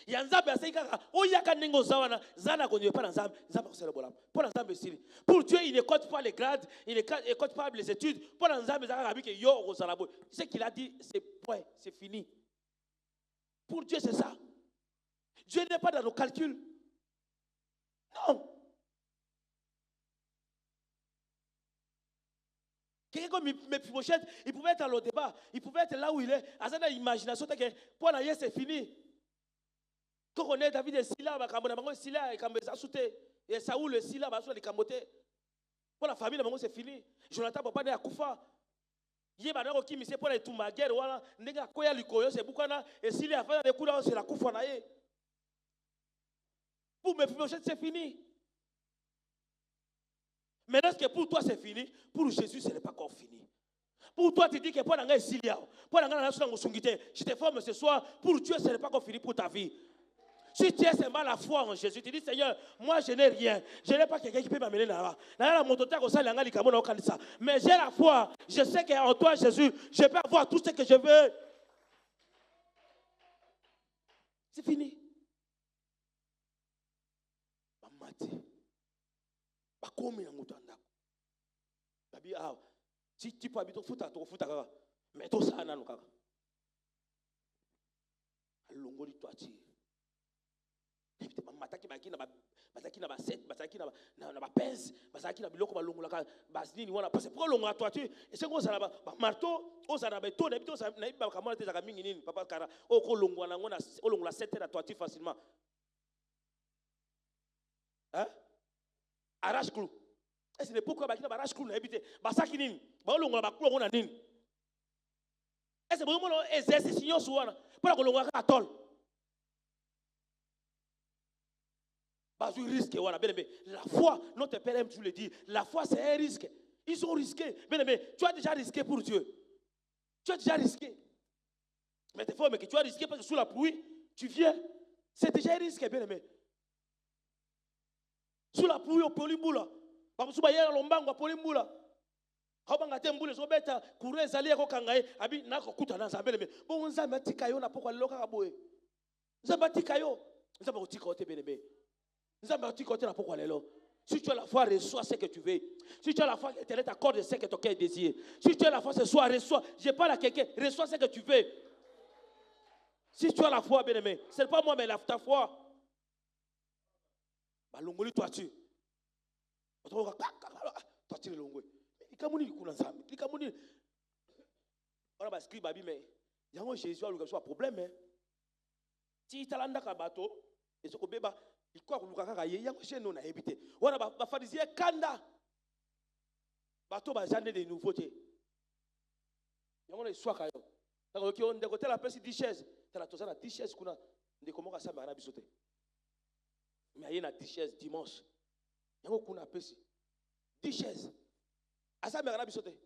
Yanzambe asaika, o yaka nengo zawana, zana konye pas l'ensemble, zamba c'est le bolam. Pour l'ensemble c'est. Pour Dieu, il ne compte pas les grades, il ne compte pas les études. Pour l'ensemble, zaka rabi que yo au salabo. Ce qu'il a dit, c'est point, c'est fini. Pour Dieu, c'est ça. Dieu n'est pas dans nos calculs. Non. Quelqu'un comme Mephibosheth, il pouvait être dans le débat. Il pouvait être là où il est. À cette imagination, pour la c'est fini. Quand on est David et Sila, Sila et Saoul et Sila, pour la famille, c'est fini. Jonathan, papa, n'est à Koufa. Yé banako qui mise pour les tout ma guerre wala ndenga koya likoyo c'est bukana et s'il a fait des coups là c'est la kufa na ye pour me faire c'est fini. Maintenant est-ce que pour toi c'est fini, pour Jésus ce n'est pas encore fini. Pour toi tu dis que pour nanga Silia pour nanga na suna ngusungite je te forme ce soir pour Dieu ce n'est pas encore fini pour ta vie. Si tu as seulement la foi en Jésus, tu dis Seigneur, moi je n'ai rien. Je n'ai pas quelqu'un qui peut m'amener là-bas. Mais j'ai la foi. Je sais qu'en toi, Jésus, je peux avoir tout ce que je veux. C'est fini. Si tu peux habiter au foot, mais tout ça, non, non. Allongoli toi, mataki bataki na ba set bataki na ba pince bataki na biloko balongolaka basini wana parce que pour longola toiture et c'est comme ça ba marteau o ça na beto na bito na iba kamona te zaka mingi nini papa kara o ko longwa ngona o longola set na toiture facilement hein arrache clou et ce n'est pourquoi ba kina ba arrache clou na habité basaki nini ba longola ba clou ngona nini et c'est vraiment exercice signon soana pour ko longola ka tol. La foi, notre père aime toujours le dire, la foi c'est un risque. Ils ont risqué. Bien aimé, tu as déjà risqué pour Dieu. Tu as déjà risqué. Mais des fois, mais que tu as risqué parce que sous la pluie, tu viens. C'est déjà un risque, bien aimé. Sous la pluie, au polimboula. Parce que sous la lombango, au polimboula. Kabanga tembule so beta courir zali ko kangaye abi na ko kuta na zambele me bon nzamba tikayo na pokwa loka kaboye nzamba tikayo nzamba ko tikote benebe. Si tu as la foi, reçois ce que tu veux. Si tu as la foi, Éternel t'accorde ce que ton cœur désire. Si tu as la foi ce soir, reçois. Je parle à quelqu'un, reçois ce que tu veux. Si tu as la foi, bien aimé, ce n'est pas moi, mais ta foi. Balongoli toi tu. Toi tu le longwe. Ikamuni kuna nzambe. Ikamuni. On va scribe babi mais yango Jésus a le soit problème hein. Si talanda ka bato et ce ko beba il quoi kuluka ye yango chez nous na habité wana ba pharisien kanda bato ba jande de nouveautés yango na swaka yo donc ki on de côté la pesi 10 chaises tala to sana 10 chaises kuna ndeko moka samba na bisote mais ayena 10 chaises dimanche yango kuna pesi 10 chaises asamba na bisote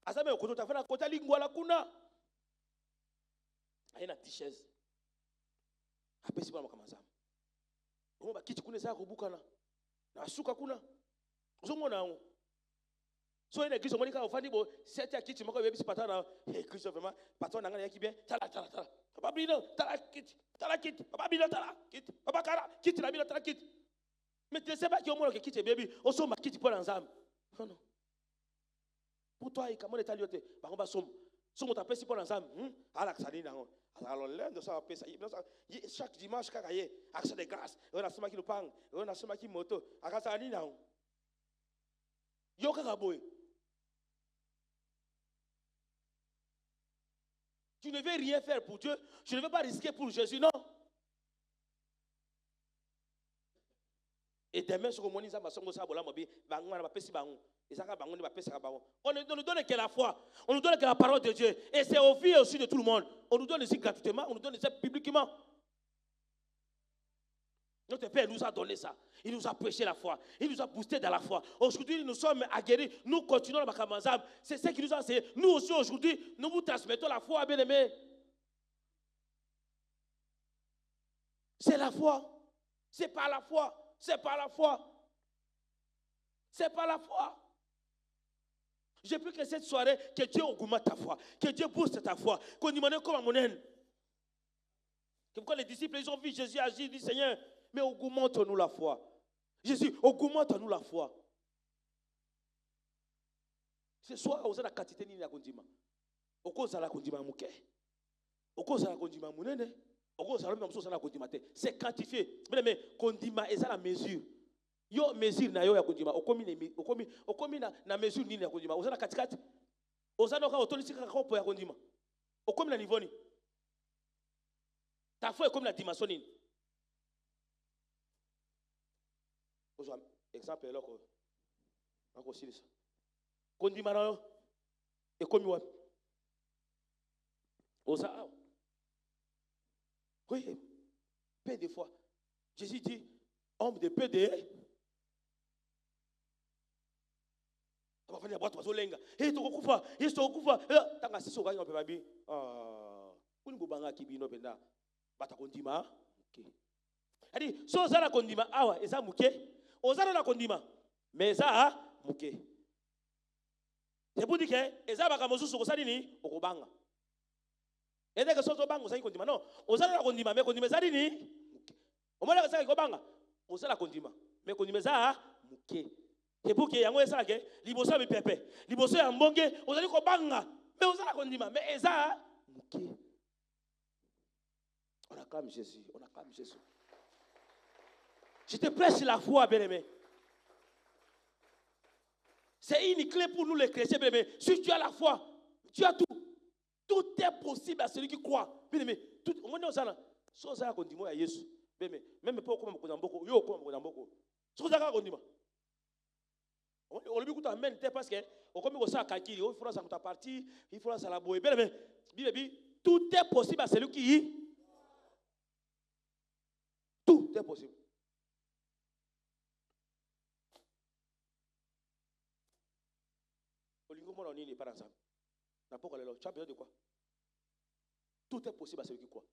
asamba ko to tafana ko tali ngwala kuna ayena 10 chaises apesi bana kama zama ngo bakiti kuna za kubukana na suka kuna uzomona ngo so ina kiso monika ofandi bo sete ya kiti moko bebisi patana Christ vraiment patana ngana yaki bien tala papa bino tala kiti papa bino tala kiti papa kara kiti la bino tala kiti mais tu sais pas que omona ke kiti baby oso ma kiti pour nzambe non pour toi ikamone taliote bango basomo Si on t'appelle si pour ensemble, alors l'un ça appelle ça. Chaque dimanche, quand il y a action de grâce, on a ce qui nous parle, on a ce qui moto, à ça ni non. Yo kakaboy. Tu ne veux rien faire pour Dieu, je ne veux pas risquer pour Jésus, non. Et demain, sur le monde, on ne nous donne que la foi, on nous donne que la parole de Dieu. Et c'est au vie aussi de tout le monde. On nous donne ici gratuitement, on nous donne ici publiquement. Notre Père nous a donné ça. Il nous a prêché la foi. Il nous a boosté dans la foi. Aujourd'hui, nous sommes aguerris. Nous continuons le Bakamazam. C'est ce qui nous a enseigné. Nous aussi, aujourd'hui, nous vous transmettons la foi, bien-aimés. C'est la foi. C'est par la foi. C'est par la foi. C'est par la foi. Je prie que cette soirée, que Dieu augmente ta foi, que Dieu booste ta foi, qu'on y mène comme à mon haine. Comme quand les disciples, ils ont vu Jésus agir, ils disent Seigneur, mais augmente-nous la foi. Jésus, augmente-nous la foi. Ce soir, vous avez la quantité de la condiment. Au cause de la condiment mouké. Au cause de la condiment mounene. Au cause de la condiment. C'est quantifié. Mais condiment, et ça la mesure. Yo mesure na yo ya condiment. Au commis na mesure ni na condiment. Vous avez la katikati. Vous avez la autonomie pour ya condiment. Au commis na niveau ni. Ta foi est comme la dimension ni. Exemple là quoi. Encore si ça. Condiment na yo et comme yo. Osa. Oui, peu de fois. Jésus dit, homme de peu de. On va faire des boîtes aux lenga. Et tu recouvres, et tu recouvres. Tant que c'est ça, on peut pas bien. Pour nous banga qui bino benda. Bata condiment. Ok. Elle dit, so ça la condiment. Ah ouais, et ça mouké. Osa la condiment. Mais ça mouké. C'est pour dire que, et ça va comme ça sur ça ni, au banga. Et dès que ça banga, ça y condiment. Non, osa la condiment, mais condiment ça ni. Au moins, ça y banga. Osa la condiment. Mais condiment ça mouké. C'est pour que yango esa ke liboso be pepe liboso ya mbonge ozali ko banga mais ozala kondima mais eza muke on acclame Jésus je te prêche la foi bien-aimé c'est une clé pour nous les chrétiens bien-aimé si tu as la foi tu as tout est possible à celui qui croit bien-aimé tout on est ozala so ozala kondima ya Yesu bien-aimé même pas comme ko mboko yo ko mboko so ozala kondima on lui dit amène parce que comme il ça calcul il faut ça ta partie il faut ça la boue bien tout est possible à celui qui tout est possible Olingo mon on par exemple n'importe quel tu as besoin de quoi tout est possible à celui qui croit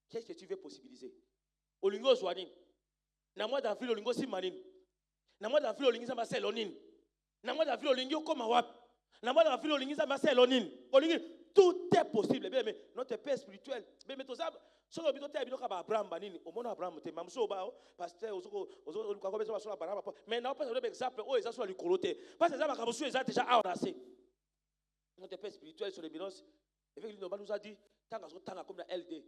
qu'est-ce que tu veux possibiliser Olingo Joanine na moi David Olingo Simanine na moi David Olingo ma Selonine na moi David Olingo comme wap na moi David Olingo ma Selonine Olingo tout est possible bien mais notre père spirituel mais tout ça so lo bito te bito ka ba Abraham banini o mona Abraham te mamso ba pasteur ozo ka ko beso ba mais na pas exemple o eza so li kolote parce que ça ba ka bosu eza déjà a on a assez notre père spirituel sur les binos avec lui nous a dit tant comme la LD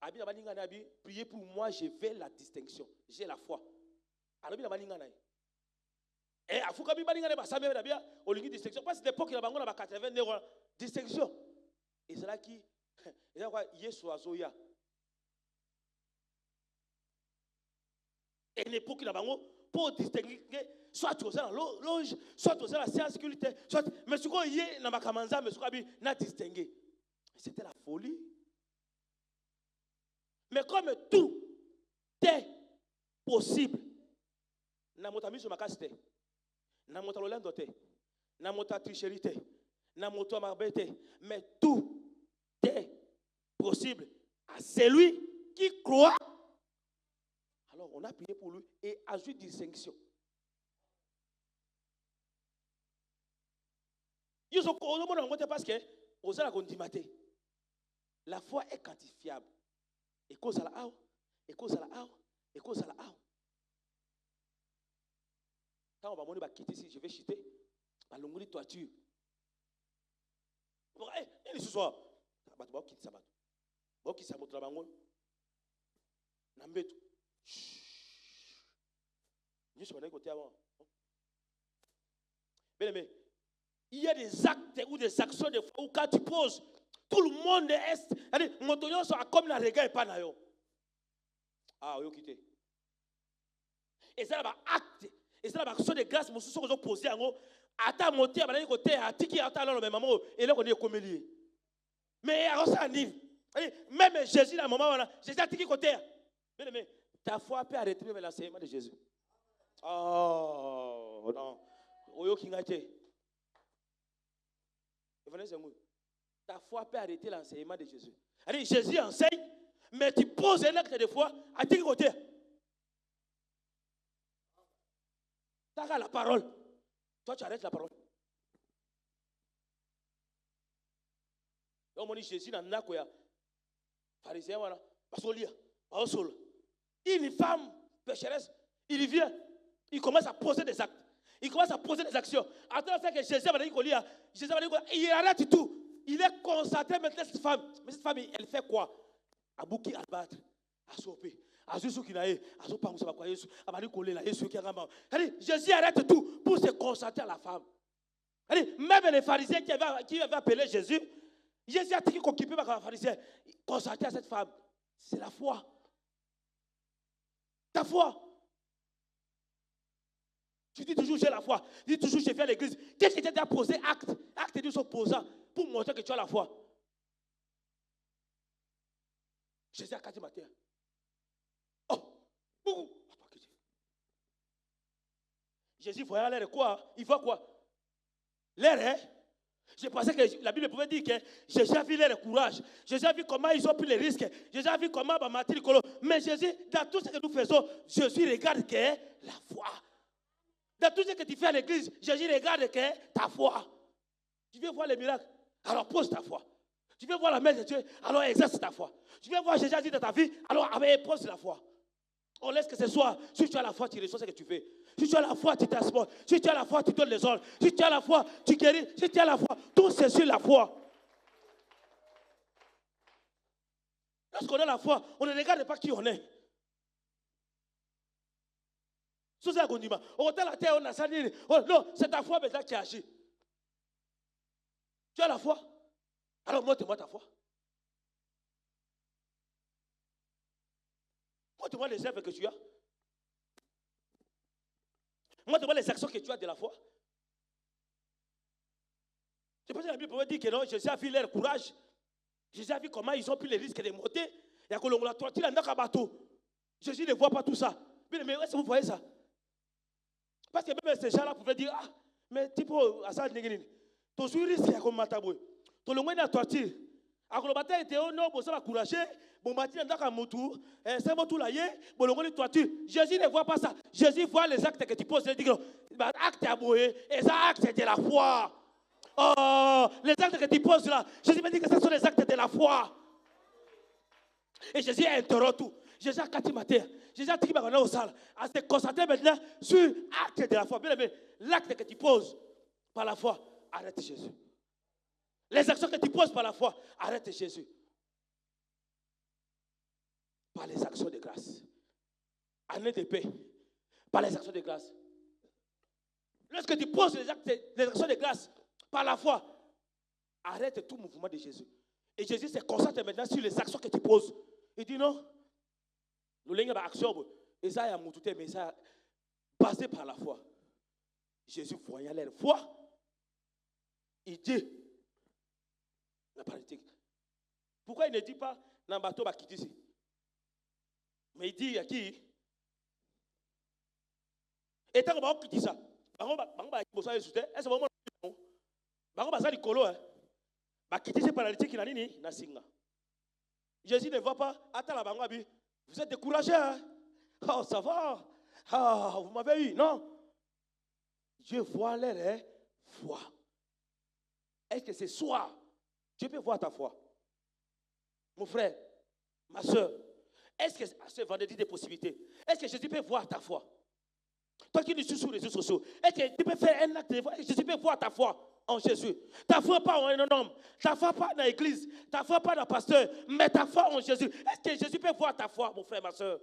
abi na baninga na bi priez pour moi je vais la distinction j'ai la foi alors bi na baninga na et afuka bi baninga na ba sabe na bia olingi distinction parce que l'époque na bango na ba 89 distinction et c'est là qui et là quoi Yesu azoya et l'époque na bango pour distinguer soit tu es dans loge soit tu es dans la science culturelle soit mais ce qu'on y est na bakamanza mais ce qu'on bi na distinguer c'était la folie mais comme tout est possible na motami sur ma caste na motalo te na mota tricherie te na moto marbete mais tout est possible à celui qui croit. Alors on a prié pour lui et a eu distinction. Ils ont montré parce que aux ala condimate. La foi est quantifiable. Et cause à la et cause à la et cause à la quand on va quitter ici, je vais chuter. À l'onglet toiture. Et ce soir, qui ça va qui ça va travailler. Nambetu. Je suis côté avant. Bien aimé, il y a des actes ou des actions de fois où quand tu poses, tout le monde est. C'est-à-dire, mon tonton soit comme la regard et pas nayo. Ah, oui, quitter. Et ça va acte. Et ça va action de grâce, mon sous sont posés en haut. Attends, monter à mon côté, à tiki, à talon, mais maman, et là, on est comme lié. Mais à ça, même Jésus, à un moment, Jésus a tiki côté. Bien aimé, ta foi peut arrêter même l'enseignement de Jésus. Oh, non. Oyo Kingate. Ta foi peut arrêter l'enseignement de Jésus. Allez, Jésus enseigne, mais tu poses un acte de foi à tes côtés. Tu as la parole. Toi, tu arrêtes la parole. Donc, on dit Jésus dans le pharisien, voilà. Parce qu'il y a une femme pécheresse, il vient, il commence à poser des actes. Il commence à poser des actions. Attends, c'est que Jésus va dire il arrête tout. Il est concentré maintenant cette femme. Mais cette femme, elle fait quoi? À bouquer, à battre, à sauver. À Jésus qui n'a pas, à Jésus qui n'a pas, à Jésus qui n'a pas. Jésus arrête tout pour se concentrer à la femme. Même les pharisiens qui avaient appelé Jésus, Jésus a dit qu'il occupait par les pharisiens. Concentrer à cette femme, c'est la foi. Ta foi. Tu dis toujours j'ai la foi. Tu dis toujours je viens à l'église. Qu'est-ce qui t'a posé acte? Acte de s'opposant pour montrer que tu as la foi. Jésus a dit matin. Oh, Jésus voyait l'air quoi? Il voit quoi? L'air, hein? Je pensais que la Bible pouvait dire que Jésus a vu leur courage. Jésus a vu comment ils ont pris les risques. Jésus a vu comment Mathilde Colo. Mais Jésus, dans tout ce que nous faisons, Jésus regarde que la foi. Dans tout ce que tu fais à l'église, Jésus regarde que ta foi. Tu veux voir les miracles? Alors pose ta foi. Tu veux voir la main de Dieu? Alors exerce ta foi. Tu veux voir Jésus dans ta vie? Alors pose la foi. On laisse que ce soit. Si tu as la foi, tu reçois ce que tu fais. Si tu as la foi, tu transportes. Si tu as la foi, tu donnes les ordres. Si tu as la foi, tu guéris. Si tu as la foi, tout c'est sur la foi. Lorsqu'on a la foi, on ne regarde pas qui on est. C'est ça qu'on dit. On a la terre, on a ça. Non, c'est ta foi maintenant qui agit. Tu as la foi? Alors montre-moi ta foi. Montre-moi les œuvres que tu as. Montre-moi les actions que tu as de la foi. Je pense que la Bible peut dire que non, Jésus a vu leur courage. Jésus a vu comment ils ont pris les risques de monter. Il y a que l'on l'a torturé dans un bateau. Jésus ne voit pas tout ça. Mais est-ce que vous voyez ça? Parce que même ces gens-là pouvaient dire, ah, mais tipo, à ça, tu as su risque comme mataboué. Tu as le moins de torture. Alors le matin était au nord, ça va courager. Bon matin, dans un motou, c'est mon tout là, bon le moins de torture. Jésus ne voit pas ça. Jésus voit les actes que tu poses. Il dit, acte à boué, et ça acte de la foi. Oh, les actes que tu poses là, Jésus me dit que ce sont les actes de la foi. Et Jésus interrompt tout. Jésus a quatre matins. Jésus a dit qu'il va au salle. À se concentrer maintenant sur l'acte de la foi. Bien aimé, l'acte que tu poses par la foi, arrête Jésus. Les actions que tu poses par la foi, arrête Jésus. Par les actions de grâce. Année de paix. Par les actions de grâce. Lorsque tu poses les actions de grâce par la foi, arrête tout mouvement de Jésus. Et Jésus se concentre maintenant sur les actions que tu poses. Il dit non. Nous avons une action. Et ça, il y a mais ça, basé par la foi. Jésus voyait leur foi. Il dit la paralytique. Pourquoi il ne dit pas dans le bateau va quitter ici? Mais il dit à qui? Et tant qu'on quitte ça, on va quitter ça. Est-ce que vraiment on va quitter colo hein? Va quitter ces paralytiques qui n'a ni na singa. Jésus ne voit pas. Attends la bangabi. Vous êtes découragés hein? Oh ça va. Ah vous m'avez eu non? Dieu voit leur foi. Est-ce que ce soir Dieu peut voir ta foi? Mon frère, ma soeur, est-ce que ce vendredi des possibilités, est-ce que Jésus peut voir ta foi? Toi qui es sur les réseaux sociaux, est-ce que tu peux faire un acte de foi? Jésus peut voir ta foi. en Jésus. Ta foi pas en un homme, ta foi pas dans l'église, ta foi pas dans le pasteur, mais ta foi en Jésus. Est-ce que Jésus peut voir ta foi, mon frère, ma soeur?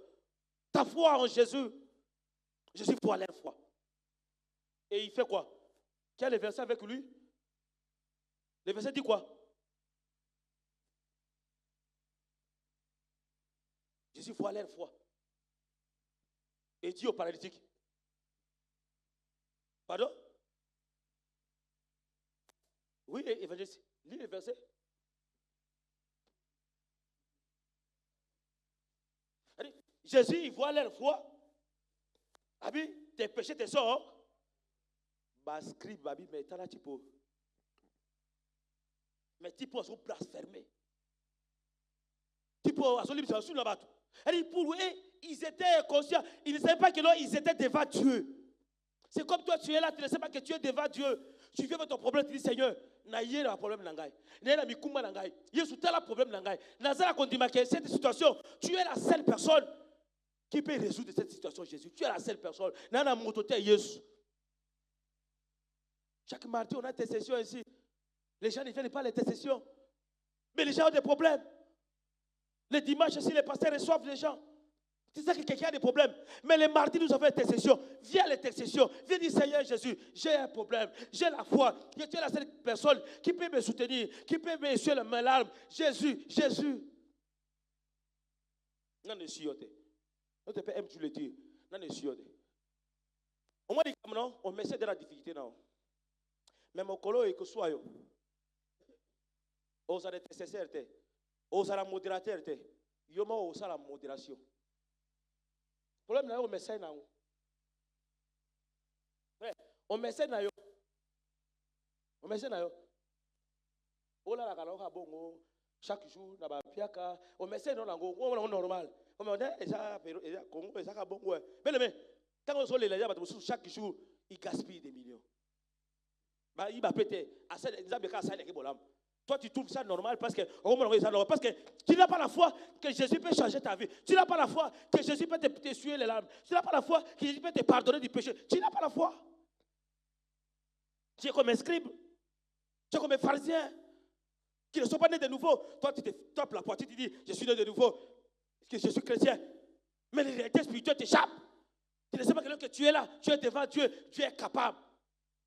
Ta foi en Jésus. Jésus voit leur foi. Et il fait quoi? Quel est le verset avec lui? Le verset dit quoi? Jésus voit leur foi. Et il dit au paralytique. Pardon? Oui, évangéliste. Lis le verset. Jésus, il voit leur foi. Abi, tes péchés te sortent. Bascrit, babi, mais t'as là, tu peux. Mais tu peux blasphémer. Tu peux assumer sur la batte. Pour eux, ils étaient conscients. Ils ne savaient pas que là, ils étaient devant Dieu. C'est comme toi, tu es là, tu ne sais pas que tu es devant Dieu. Tu viens avec ton problème, tu dis Seigneur, il y a un problème dans il y a un problème dans il y a un problème dans cette situation, tu es la seule personne qui peut résoudre cette situation, Jésus. Tu es la seule personne. Chaque mardi, on a des sessions ici. Les gens ne viennent pas à les sessions. Mais les gens ont des problèmes. Les dimanches aussi, les pasteurs reçoivent les gens. C'est ça que quelqu'un a des problèmes. Mais les mardis, nous avons une intercession. Viens à l'intercession. Viens dire Seigneur Jésus, j'ai un problème. J'ai la foi. Tu es la seule personne qui peut me soutenir, qui peut me essuyer mes larmes. Jésus, Jésus. Non, ne suis pas. Non, tu peux aimer, tu le dis. Non, ne suis pas. On m'a dit comme non, on met ça dans la difficulté. Non. Mais mon collègue, que soit yo. Osa intercesseur, osa la modérateur, yoma osa la modération. Le problème, c'est que on met ça dans on met ça dans on a la bongo chaque jour na ba piaka on met ça dans on normal on met ça Congo ça bongo mais quand on les gens chaque jour ils gaspillent des millions bah il va péter à ça ils ont ça les bolam. Toi, tu trouves ça normal parce que tu n'as pas la foi que Jésus peut changer ta vie. Tu n'as pas la foi que Jésus peut t'essuyer les larmes. Tu n'as pas la foi que Jésus peut te pardonner du péché. Tu n'as pas la foi. Tu es comme un scribe. Tu es comme un pharisien qui ne sont pas nés de nouveau. Toi, tu te tapes la poitrine, tu te dis, je suis né de nouveau, que je suis chrétien. Mais les réalités spirituelles t'échappent. Tu ne sais pas que tu es là, tu es devant Dieu, tu es capable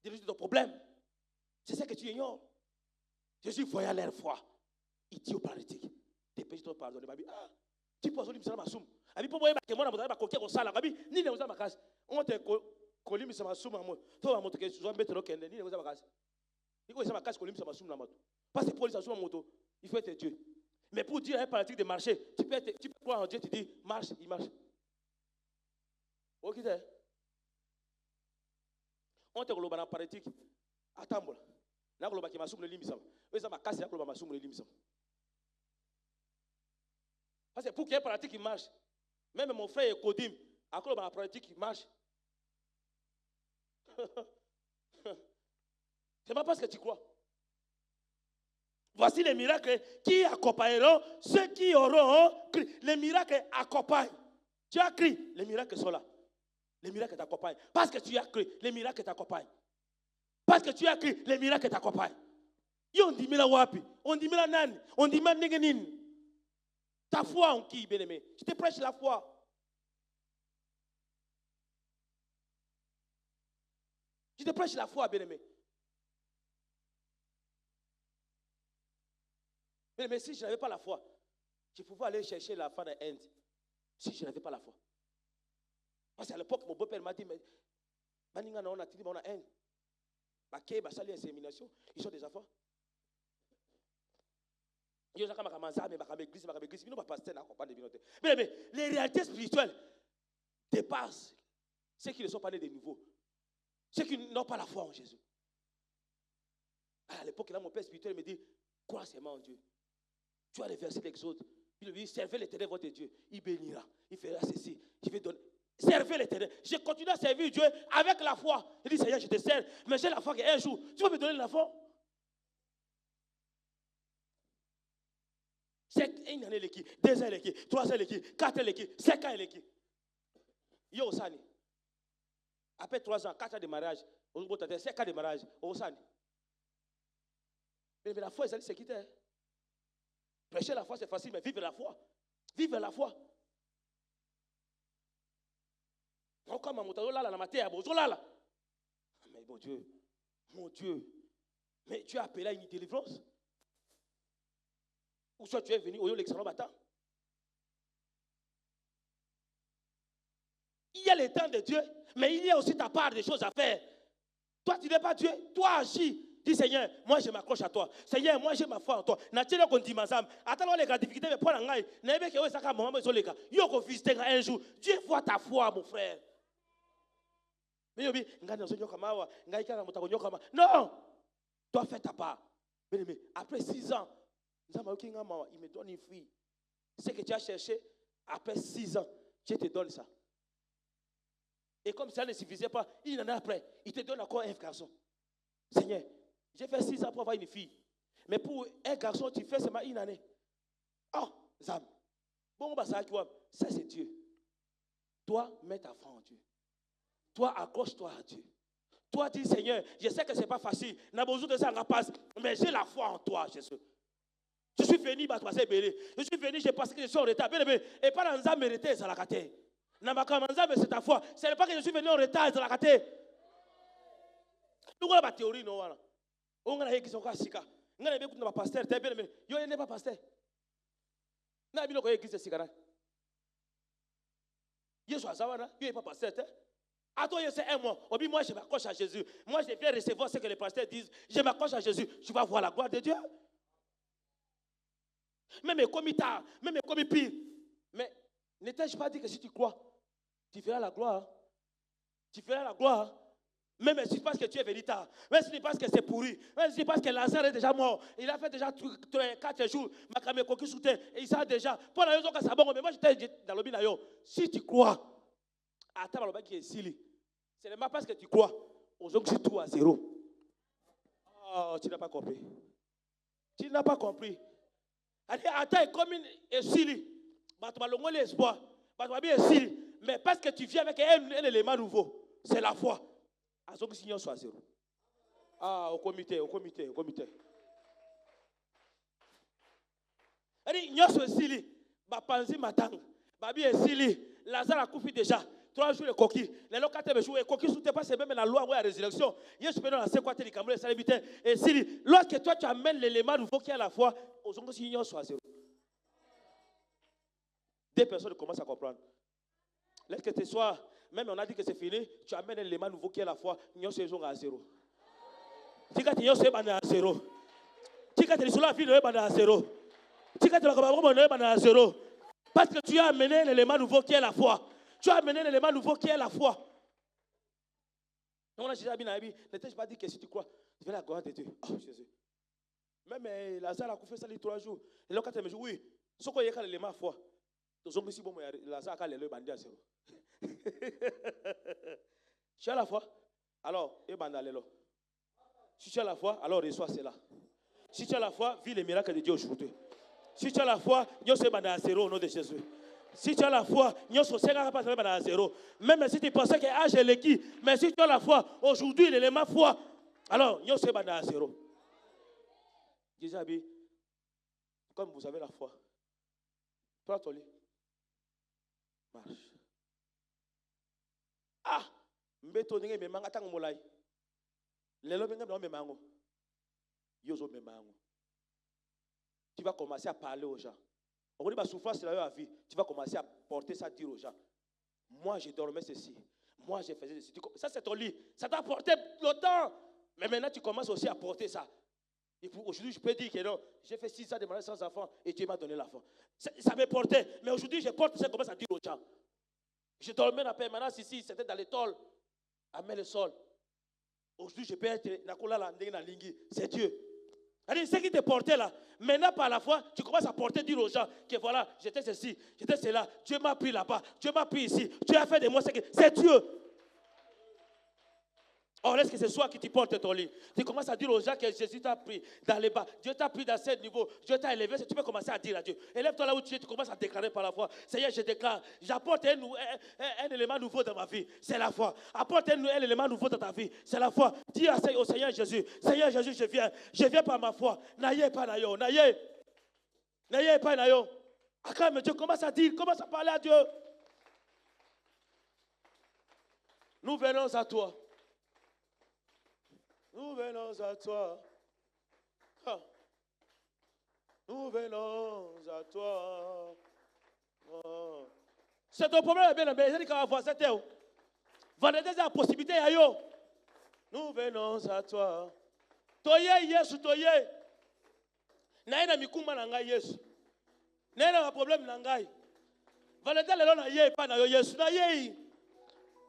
de résoudre ton problème. C'est ça que tu ignores. Jésus voyait leur foi. Il dit au paralytique, tes péchés sont pardonnés. Ah, tu peux aller me soum. Abi pour moi que moi na kokia ko sala abi ni ne uza makasi. On te kolimi sama soum amo. To amoto ke zo metero kende ni ne uza makasi. Il faut ça makasi kolimi sama soum na moto. Parce que pour les soum moto, il faut être Dieu. Mais pour dire à un paralytique de marcher, tu peux croire en Dieu, tu dis marche, il marche. OK. On te koloba na paralytique. Attends. Parce que pour qu'il y ait une pratique qui marche, même mon frère Kodim, à cause de la pratique qui marche. C'est pas parce que tu crois. Voici les miracles qui accompagneront ceux qui auront cru. Les miracles accompagnent. Tu as cru, les miracles sont là. Les miracles t'accompagnent. Parce que tu as cru, les miracles t'accompagnent. Parce que tu as cru, les miracles t'accompagnent. On dit la wapi, on dit la nan, on dit la négenin. Ta foi en qui, bien-aimé? Je te prêche la foi. Je te prêche la foi, bien-aimé. Mais si je n'avais pas la foi, je pouvais aller chercher la femme d'Inde. Si je n'avais pas la foi. Parce qu'à l'époque, mon beau-père m'a dit, mais on a dit, on a Inde. Ils sont des enfants. Mais les réalités spirituelles dépassent ceux qui ne sont pas nés de nouveau. Ceux qui n'ont pas la foi en Jésus. À l'époque, là, mon père spirituel me dit, crois seulement en Dieu. Tu as les versets d'Exode. Il lui dit, servez l'Éternel votre Dieu. Il bénira. Il fera ceci. Je vais donner. Servez l'Éternel. Je continue à servir Dieu avec la foi. Il dit, Seigneur, je te sers. Mais j'ai la foi qu'un jour, tu vas me donner la foi. C'est une année l'équipe, 2 ans l'équipe, 3 ans l'équipe, 4 ans l'équipe, 5 ans l'équipe. Yo Osani. Après 3 ans, 4 ans de mariage, 5 ans de mariage, Osani. Mais la foi, c'est qui t'es. Prêcher la foi, c'est facile, mais vivre la foi. Vivre la foi. Comme un moutard, là, la matière, là. Mais bon Dieu, mon Dieu. Mais tu as appelé à une délivrance? Ou soit tu es venu au lieu de l'excellent matin? Il y a le temps de Dieu, mais il y a aussi ta part de choses à faire. Toi, tu n'es pas Dieu. Toi, agis. Dis Seigneur, moi je m'accroche à toi. Seigneur, moi j'ai ma foi en toi. N'a-t-il qu'on dit ma femme? Attends, les gars, difficulté, mais pas l'angaï. N'est-ce que ça comme maman, les gars. Yo qu'on visite un jour. Dieu voit ta foi, mon frère. Mais yobi, non. Toi, fais ta part. Bien-aimé, après 6 ans, il me donne une fille. Ce que tu as cherché, après 6 ans, Dieu te donne ça. Et comme ça ne suffisait pas, il en a après. Il te donne encore un garçon. Seigneur, j'ai fait 6 ans pour avoir une fille. Mais pour un garçon, tu fais seulement une année. Oh, Zam. Bon, ça c'est Dieu. Toi, mets ta foi en Dieu. Toi, accroche-toi à Dieu. Toi, dis Seigneur, je sais que ce n'est pas facile. On a besoin de ça, mais j'ai la foi en toi, Jésus. Je suis venu, je suis venu, j'ai passé que je suis en retard. Et pas dans un mérité, ça l'a gâté. Mais c'est ta foi. Ce n'est pas que je suis venu en retard, ça l'a gâté. Nous avons la théorie, non? On a qui sont kasika. On a beaucoup de pasteurs. Yo n'est pas pasteur. Na bino ko église sikara. Yesu azawana, yo n'est pas pasteur. Attends, c'est un mois. Obi moi je m'accroche à Jésus. Moi je viens recevoir ce que les pasteurs disent. Je m'accroche à Jésus. Tu vas voir la gloire de Dieu. Même comme tard, même comme pire. Mais ne t'ai-je pas dit que si tu crois, tu verras la gloire. Tu verras la gloire. Même si tu penses que tu es venu tard, même si tu penses que c'est pourri, même si tu penses que Lazare est déjà mort, il a fait déjà 4 jours, ma coquille sous terre, et il sait déjà, pour la raison que ça bon, mais moi j'étais dans le binayo. Si tu crois, attends, le qui est ici, c'est même parce que tu crois, aujourd'hui c'est tout à 0. Oh, tu n'as pas compris. Tu n'as pas compris. Attends, comme une ici, tu vas l'espoir, tu vas bien ici, mais parce que tu viens avec un élément nouveau, c'est la foi. À ce que signal soit 0. Ah, au comité. Elle dit, nous sommes ici, Bapanzi Matang, Babi est ici, Lazare a coupé déjà, 3 jours de coquille, les locataires jouent, les coquilles sont pas, c'est même la loi ou la résurrection. Yes, maintenant, la séquence du Cameroun, ça l'évite. Et si, lorsque toi tu amènes l'élément nouveau qui est à la foi, au second signal soit 0. 2 personnes commencent à comprendre. Lorsque tu sois. Même on a dit que c'est fini, tu amènes un élément nouveau qui est la foi, nous sommes à 0. Tu as dit que nous à 0. Tu as dit que nous à 0. Tu as dit que nous à 0. Parce que tu as amené un élément nouveau qui est la foi. Tu as amené un élément nouveau qui est la foi. Donc on a déjà bien ne t'ai-je pas dit que si tu crois, tu veux la gloire de Dieu. Oh Jésus. Même Lazare a fait ça les 3 jours. Et l'autre me dit oui, ce qu'on y a l'élément foi. Donc on me dit bon, Lazare a le bandit à 0. Tu as la foi, alors, si tu as la foi, alors reçois cela. Si tu as la foi, vis les miracles de Dieu aujourd'hui. Si tu as la foi, nous sommes à 0 au nom de Jésus. Si tu as la foi, nous sommes à 0. Même si tu pensais que j'ai l'équipe, mais si tu as la foi, aujourd'hui, l'élément foi, alors nous sommes à 0. Déjà, comme vous avez la foi, prends ton lit, marche. Ah, mbeto ndenge memanga tango molai. Lelo benga na memango. Yozo memango. Tu vas commencer à parler aux gens. On dit ma souffrance c'est la vie. Tu vas commencer à porter ça dire aux gens. Moi je dormais ceci. Moi je faisais ceci. Ça c'est ton lit. Ça t'a porté longtemps. Mais maintenant tu commences aussi à porter ça. Et aujourd'hui je peux dire que non, j'ai fait 6 ans de mariage sans enfant et Dieu m'a donné l'enfant. Ça me portait. Mais aujourd'hui je porte ça, je commence à dire aux gens. Je dormais en permanence ici, c'était dans les tôles, à mettre le sol. Aujourd'hui, je peux être c'est Dieu. Ce qui te portait là, maintenant par la foi, tu commences à porter, dire aux gens que voilà, j'étais ceci, j'étais cela, Dieu m'a pris là-bas, Dieu m'a pris ici, Dieu a fait de moi ce que c'est Dieu. Or, est-ce que c'est toi qui tu portes ton lit? Tu commences à dire aux gens que Jésus t'a pris dans les bas. Dieu t'a pris dans ce niveau. Dieu t'a élevé. Tu peux commencer à dire à Dieu. Élève-toi là où tu es. Tu commences à déclarer par la foi. Seigneur, je déclare. J'apporte un élément nouveau dans ma vie. C'est la foi. Apporte un élément nouveau dans ta vie. C'est la foi. Dis au Seigneur Jésus. Seigneur Jésus, je viens. Je viens par ma foi. Naïe pas naïo. Naïe. Naïe pas naïo. Acclame Dieu. Commence à dire. Commence à parler à Dieu. Nous venons à toi. Nous venons à toi. Ah. Nous venons à toi. Oh. C'est ton problème, bien aimé. C'est qu'on va voir cette terre. Vendredi, c'est la possibilité. Nous venons à toi. Toye, Yesu, toye. Naïna mikuma nanga Yesu. Naïna problème nangai. Vendredi, le na ye pas na yo Yesu. Na ye.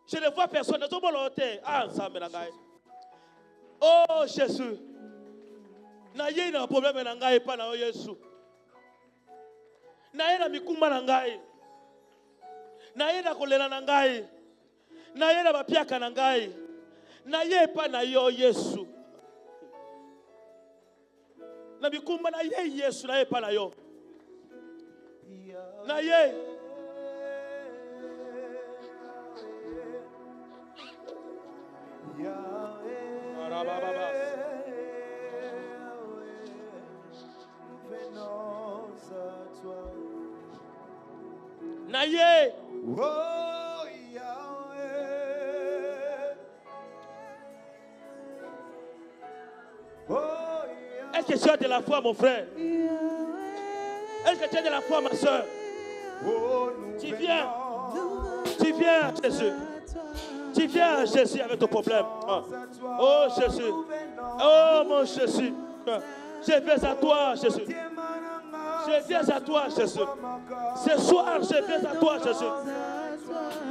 Je ne vois personne. Ne sommes pas ah, ça me nangai. Oh Jésus, naye na problème na ngai pa na Yesu. Naye na mikuma na ngai. Naye na kolela na ngai. Naye na bapiaka na ngai. Naye pa na yo Yesu. Na mikuma na ye Yesu naye pa na yo. Naye. Naye. Oh Yahweh. Oh Yahweh. Est-ce que tu as de la foi, mon frère? Est-ce que tu as de la foi, ma soeur? Oh, tu viens. Tu viens, Jésus. Tu viens, Jésus, avec ton problème. Oh, Jésus. Oh, mon Jésus. Je viens à toi, Jésus. Je viens à toi, Jésus. Ce soir, je viens à toi, Jésus.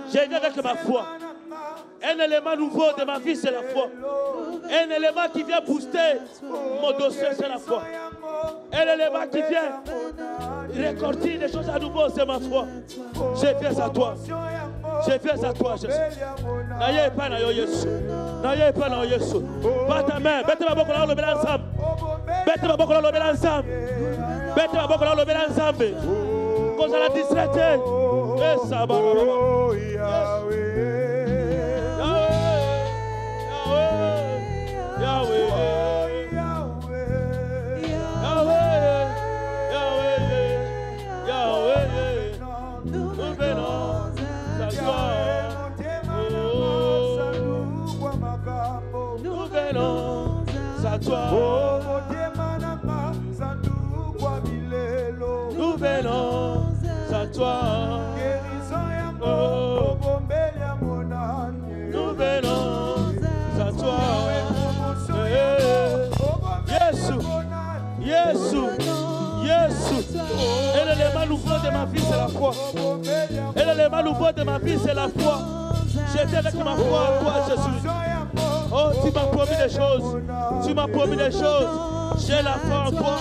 Je viens avec ma foi. Un élément nouveau de ma vie, c'est la foi. Un élément qui vient booster mon dossier, c'est la foi. Un élément qui vient récolter des choses à nouveau, c'est ma foi. Je viens à toi. Je viens à toi, Jésus. N'ayez pas na yo Yesu. N'ayez pas na yo Yesu. Bat ta main. Bête ma bokola lo bela ensemble. Bête ma bokola lo bela ensemble. Bête ma bokola lo bela ensemble. Cause la distraite. Et ça va. Oh Yahweh. Yahweh. Nous venons à toi. Oh. Nous venons à toi. Yesu, Yesu, Yesu. Et l'élément nouveau de ma vie, c'est la foi. Et l'élément nouveau de ma vie, c'est la foi. J'étais avec ma foi à toi, Jésus. Oh, tu m'as promis des choses. Tu m'as promis des choses. J'ai la foi en toi.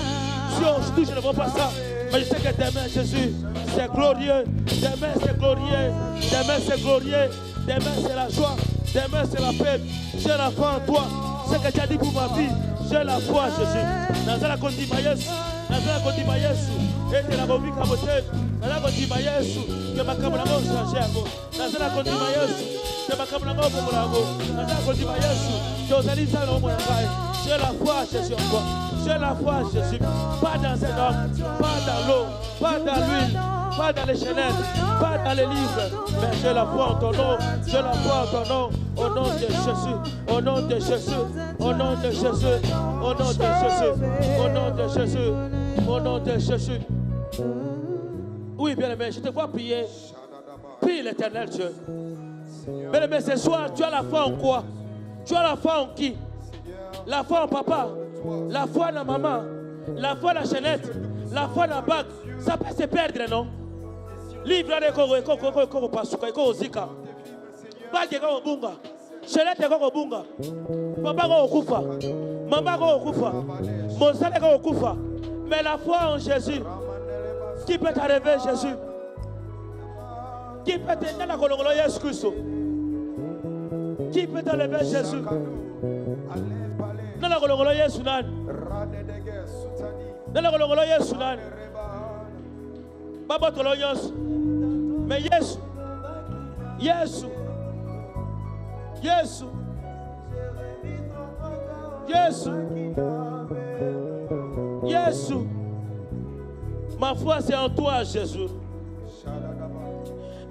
Si aujourd'hui je ne vois pas ça, mais je sais que demain, Jésus, c'est glorieux. Demain, c'est glorieux. Demain, c'est glorieux. Demain, c'est la joie. Demain, c'est la paix. J'ai la foi en toi. Ce que tu as dit pour ma vie, j'ai la foi, Jésus. Dans la condima Yesu. Dans la condima Yesu. Et tu la bobi kabote. Dans la condima Yesu. Que ma caméra va changer à go. Dans la condima Yesu. Que ma caméra va pour la go. Dans la condima Yesu. Que aux alliés ça non j'ai la foi, Jésus en toi. J'ai la foi, Jésus. Pas dans un homme, pas dans l'eau, pas dans l'huile, pas dans les chaînettes, pas dans les livres. Mais j'ai la foi en ton nom. J'ai la foi en ton nom. Au nom de Jésus. Au nom de Jésus. Au nom de Jésus. Au nom de Jésus. Au nom de Jésus. Au nom de Jésus. Oui, bien aimé, je te vois prier. Prie l'Éternel Dieu. Bien aimé, ce soir, tu as la foi en quoi? Tu as la foi en qui? La foi en papa, la foi en maman, la foi en la chaînette, la foi en la bague. Ça peut se perdre, non? Livre de Koro Pasuka, Koro Zika. Bague Koro Bunga, chaînette Koro Bunga. Papa Koro Kufa, maman Koro Kufa, mon salaire Koro Kufa. Mais la foi en Jésus, qui peut t'arriver, Jésus? Qui peut t'aider à la Kolongolo Yesu Christ? Qui peut t'enlever Jésus? Nana kolongolo Yesu nani? Nana kolongolo Yesu nani? Baba tolo nyonso. Mais Yesu. Yesu. Yesu. Yesu. Yesu. Ma foi c'est en toi Jésus.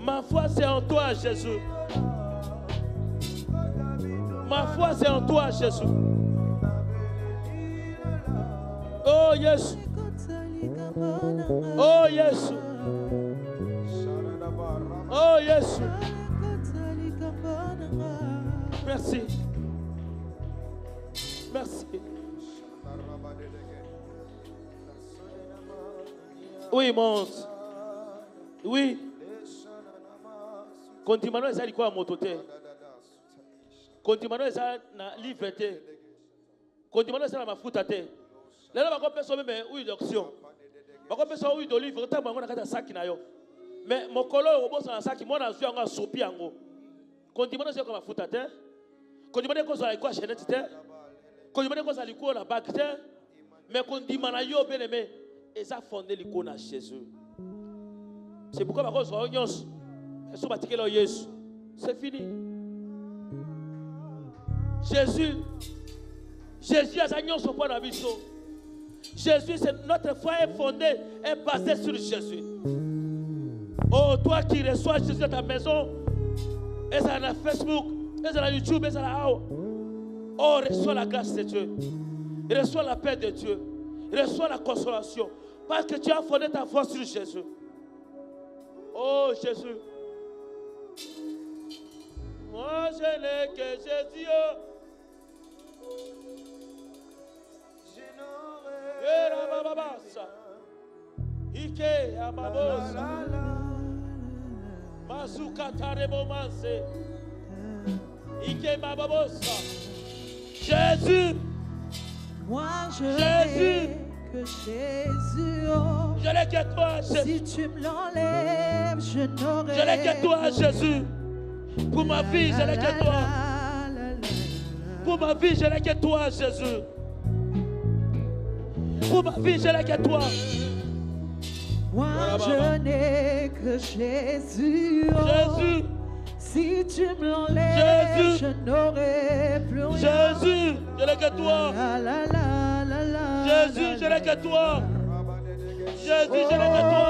Ma foi c'est en toi Jésus. Ma foi c'est en toi Jésus. Oh Jésus. Oh Jésus. Oh Jésus. Merci. Merci. Oui, monte. Oui. Continuons à essayer quoi à mototer. Continuons à essayer na livre te. Continuons à essayer na mafuta te. Là on va faire même huile d'onction. On va faire huile d'olive. On va faire un sac na yo. Mais mon colo au bout de sac, moi na suis en soupi ango. Continuons à essayer comme mafuta te. Continuons à essayer quoi chaînette te. Continuons à essayer quoi la bague te. Mais continuons à yo bien aimé. Et ça fondé l'icône à Jésus. C'est pourquoi ma cause c'est fini. Jésus a sa nion sur point d'abisso. Jésus, c'est notre foi est fondée, est basée sur Jésus. Oh, toi qui reçois Jésus dans ta maison, et ça dans Facebook, et ça dans YouTube, et ça là-haut. Oh, reçois la grâce de Dieu. Reçois la paix de Dieu. Reçois la consolation. Parce que tu as fondé ta foi sur Jésus. Oh Jésus. Moi je n'ai que Jésus. Je n'aurai Ike Amabosa. Masuka Tarebo Manse. Ike Mababosa. Jésus. Moi je Jésus. n'ai que Jésus. Oh. Je n'ai que toi, Jésus. Si tu me l'enlèves, je n'aurai. Je n'ai que toi, Jésus. Pour ma vie, je n'ai que toi. Pour ma vie, je n'ai que toi, Jésus. Pour ma vie, je n'ai que toi. Moi je n'ai que Jésus. Oh. Jésus. Si tu me l'enlèves, Jésus. je n'aurai plus rien. Jésus, je n'ai que toi. Jésus, je n'ai que toi. Jésus, je n'ai que toi.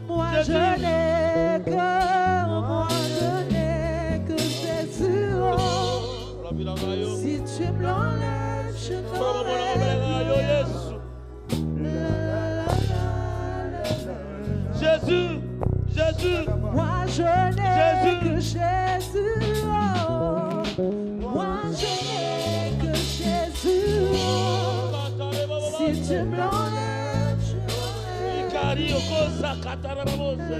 Moi Jésus. je n'ai que Jésus. Oh. Si tu me l'enlèves, je n'aurai Jésus, Jésus. Moi je n'ai Jésus. que Jésus. Oh. Moi je n'ai que Jésus. Oh. Si tu me l'enlèves, je Ikari okosa katarabose.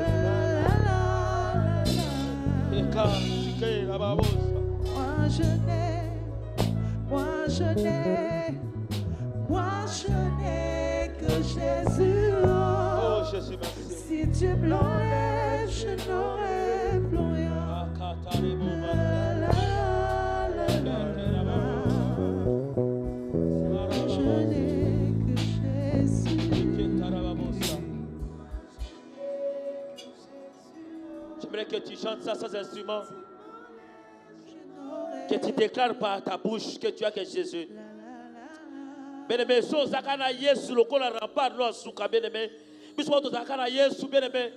Ikari rababosa. Moi je n'ai que Jésus. Oh Oh. Jésus, merci. Si tu me l'enlèves, je n'aurai plus rien. Je n'ai que Jésus. J'aimerais que tu chantes ça sans instrument. Je n'aurai Que tu déclares par ta bouche que tu as que Jésus. Bien-aimé, so zakana Yesu lokola rempart no suka bien-aimé. Bisou to zakana Yesu bien-aimé.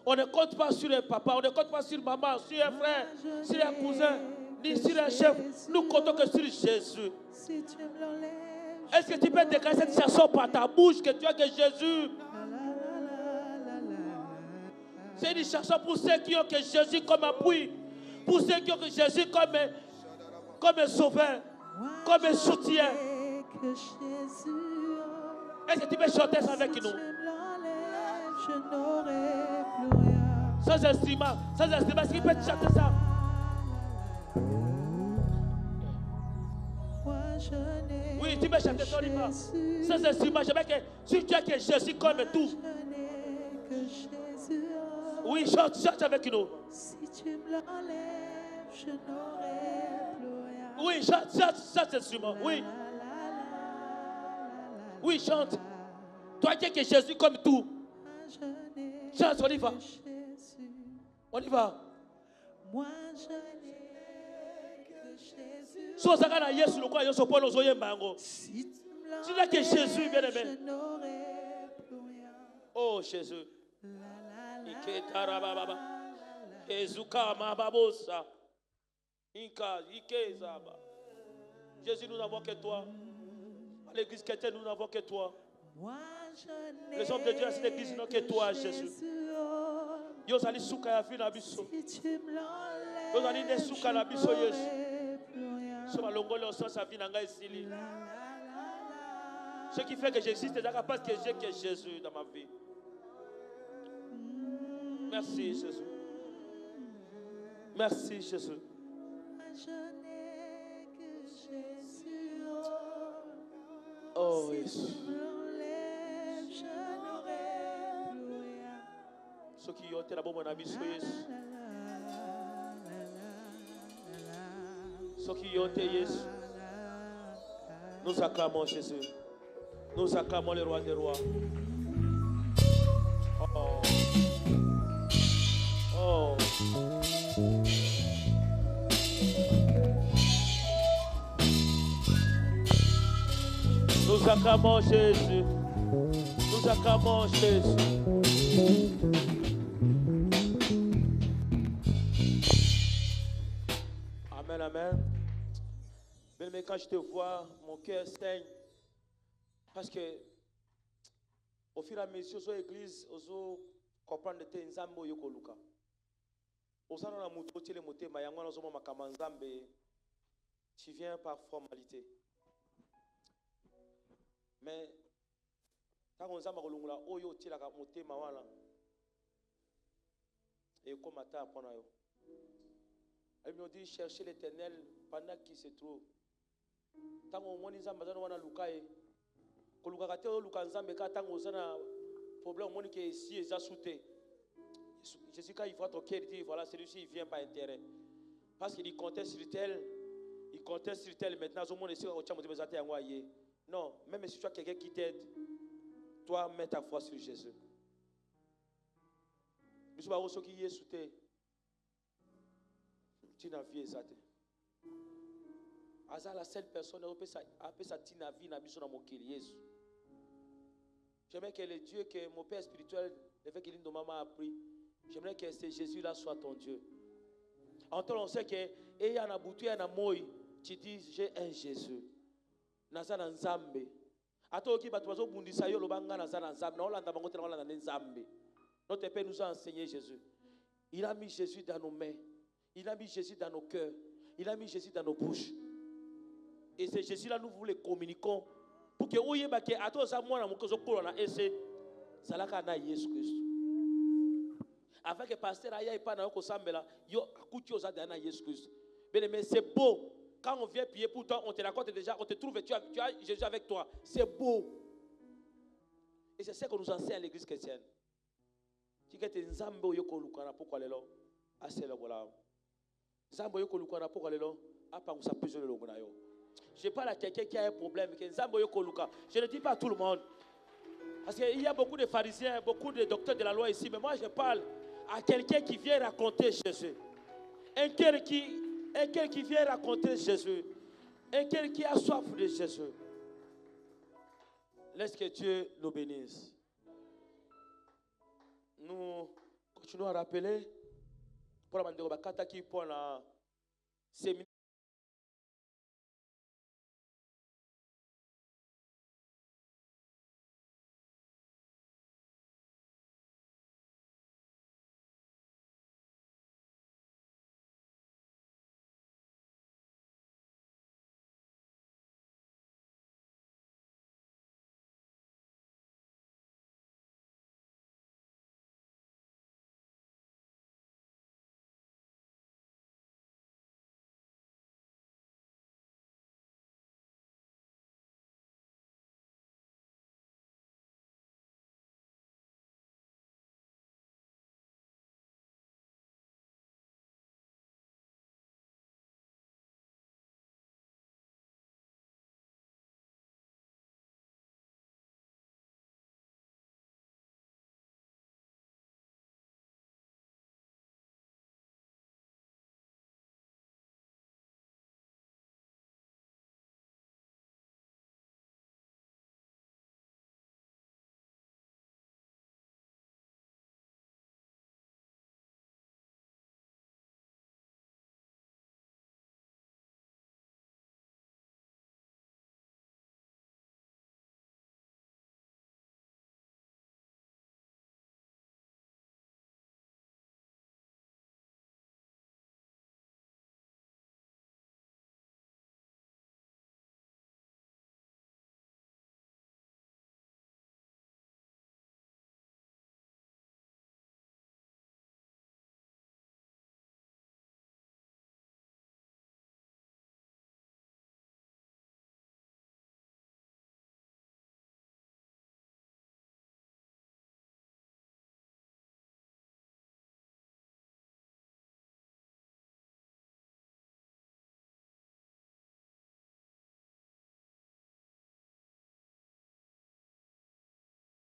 On ne compte pas sur les papas, on ne compte pas sur maman, sur les frères, sur les cousins, ni sur les chefs. Nous comptons que sur Jésus. Si tu me l'enlèves, Est-ce que tu peux déclarer cette chanson par ta bouche que tu as que Jésus? C'est une chanson pour ceux qui ont que Jésus comme appui, pour ceux qui ont que Jésus comme sauveur, comme soutien. que Jésus. Est-ce que tu peux chanter ça avec Si nous? tu me l'enlèves, je n'aurai plus rien. Sans instrument, est-ce qu'il peut chanter ça? Moi je n'ai Oui, tu peux chanter ton livre. Jésus. Sans instrument, j'aimerais que si tu as que Jésus comme tout. Je n'ai que Jésus. Oui, chante avec nous. Si tu me l'enlèves, je n'aurai plus rien. Oui, chante cet instrument. Oui, oui, chante. Toi qui es que Jésus comme tout. Je n'ai Chante, on y va. que Jésus. On y va. Moi, je n'ai que Jésus. So zakana Yesu lokwa yo so polo zo yemba yango. Si tu me Tu n'as que Jésus, bien-aimé. je n'aurai plus rien. Oh Jésus. La, la, Iketara baba. Ezuka mababosa. Inka ikezaba. Jésus, nous n'avons que toi. À l'église chrétienne, nous n'avons que toi. Moi, je n'ai Les hommes de Dieu à cette église n'ont que toi, Jésus. oh. Yo zali suka ya fi na biso. Si tu me l'enlèves, Yo zali ne suka na biso Yesu. n'aurai plus rien. So balongoli au sens sa vie na ngai esili. La, la, la, Ce qui fait que j'existe, c'est parce que j'ai que Jésus dans ma vie. Merci Jésus. Merci Jésus. Moi, je n'ai que Jésus. Oh Si Jésus. tu me l'enlèves, je n'aurai plus rien. Ce qui ont été là-bas, mon ami, soyez. Ce qui ont été Jésus. Nous acclamons Jésus. Nous acclamons le roi des rois. Oh. Oh. Nous acclamons Jésus. Nous acclamons Jésus. Amen, amen. Mais quand je te vois, mon cœur saigne. Parce que, au fur et à mesure, aux églises, aux comprendre que Nzambo yoko luka. Aux ans, on a moutoté les motés, mais yango nazo makama Nzambe. Tu viens par formalité. Mais, tant qu'on Nzamba kolungula, oyo tilaka moté mawala. Et comme attend pour nous. Elle me dit chercher l'Éternel pendant qu'il se trouve. Tant qu'on voit Nzamba zana wana lukae. Koluka kate o luka Nzambe ka tant qu'on zana problème moni que ici est asouté. Jésus quand il voit ton cœur il dit voilà celui-ci il vient par intérêt. Parce qu'il comptait sur tel, il comptait sur tel maintenant au monde ici au tchamo de zate yango aye. Non, même si tu as quelqu'un qui t'aide, toi mets ta foi sur Jésus. Biso ba oso ki Yesu te. Tina vie ezate. Aza la seule personne appelle sa tina vie na biso na mokili Yesu. J'aimerais que le Dieu que mon père spirituel, le fait qu'il nous m'a appris, j'aimerais que ce Jésus là soit ton Dieu. En tant on sait que et y a na butu ya na moi, tu dis j'ai un Jésus. Naza na Nzambe. Ato ki batu bazo bundisa yo lobanga naza na Nzambe, na olanda bango tena olanda na Nzambe. Notre Père nous a enseigné Jésus. Il a mis Jésus dans nos mains. Il a mis Jésus dans nos cœurs. Il a mis Jésus dans nos bouches. Et c'est Jésus-là nous voulons communiquons. Pour que vous ayez que à tous moi na mokozo kolona ese salaka na Jésus Christ. Afin que pasteur aya pas na ko sambela yo akuti ozada na Jésus Christ. Bien mais c'est beau quand on vient prier pour toi on te raconte déjà on te trouve tu as Jésus avec toi. C'est beau. Et c'est ce que nous enseigne l'église chrétienne. Tikete nzambe oyoko lukana pourquoi lelo aselo bola. Nzambe oyoko lukana pourquoi lelo apangusa plus le longo na yo. Je parle à quelqu'un qui a un problème. Je ne dis pas à tout le monde. Parce qu'il y a beaucoup de pharisiens, beaucoup de docteurs de la loi ici. Mais moi, je parle à quelqu'un qui vient raconter Jésus. Un cœur qui vient raconter Jésus. Un cœur qui a soif de Jésus. Laisse que Dieu nous bénisse. Nous continuons à rappeler pour la séminaire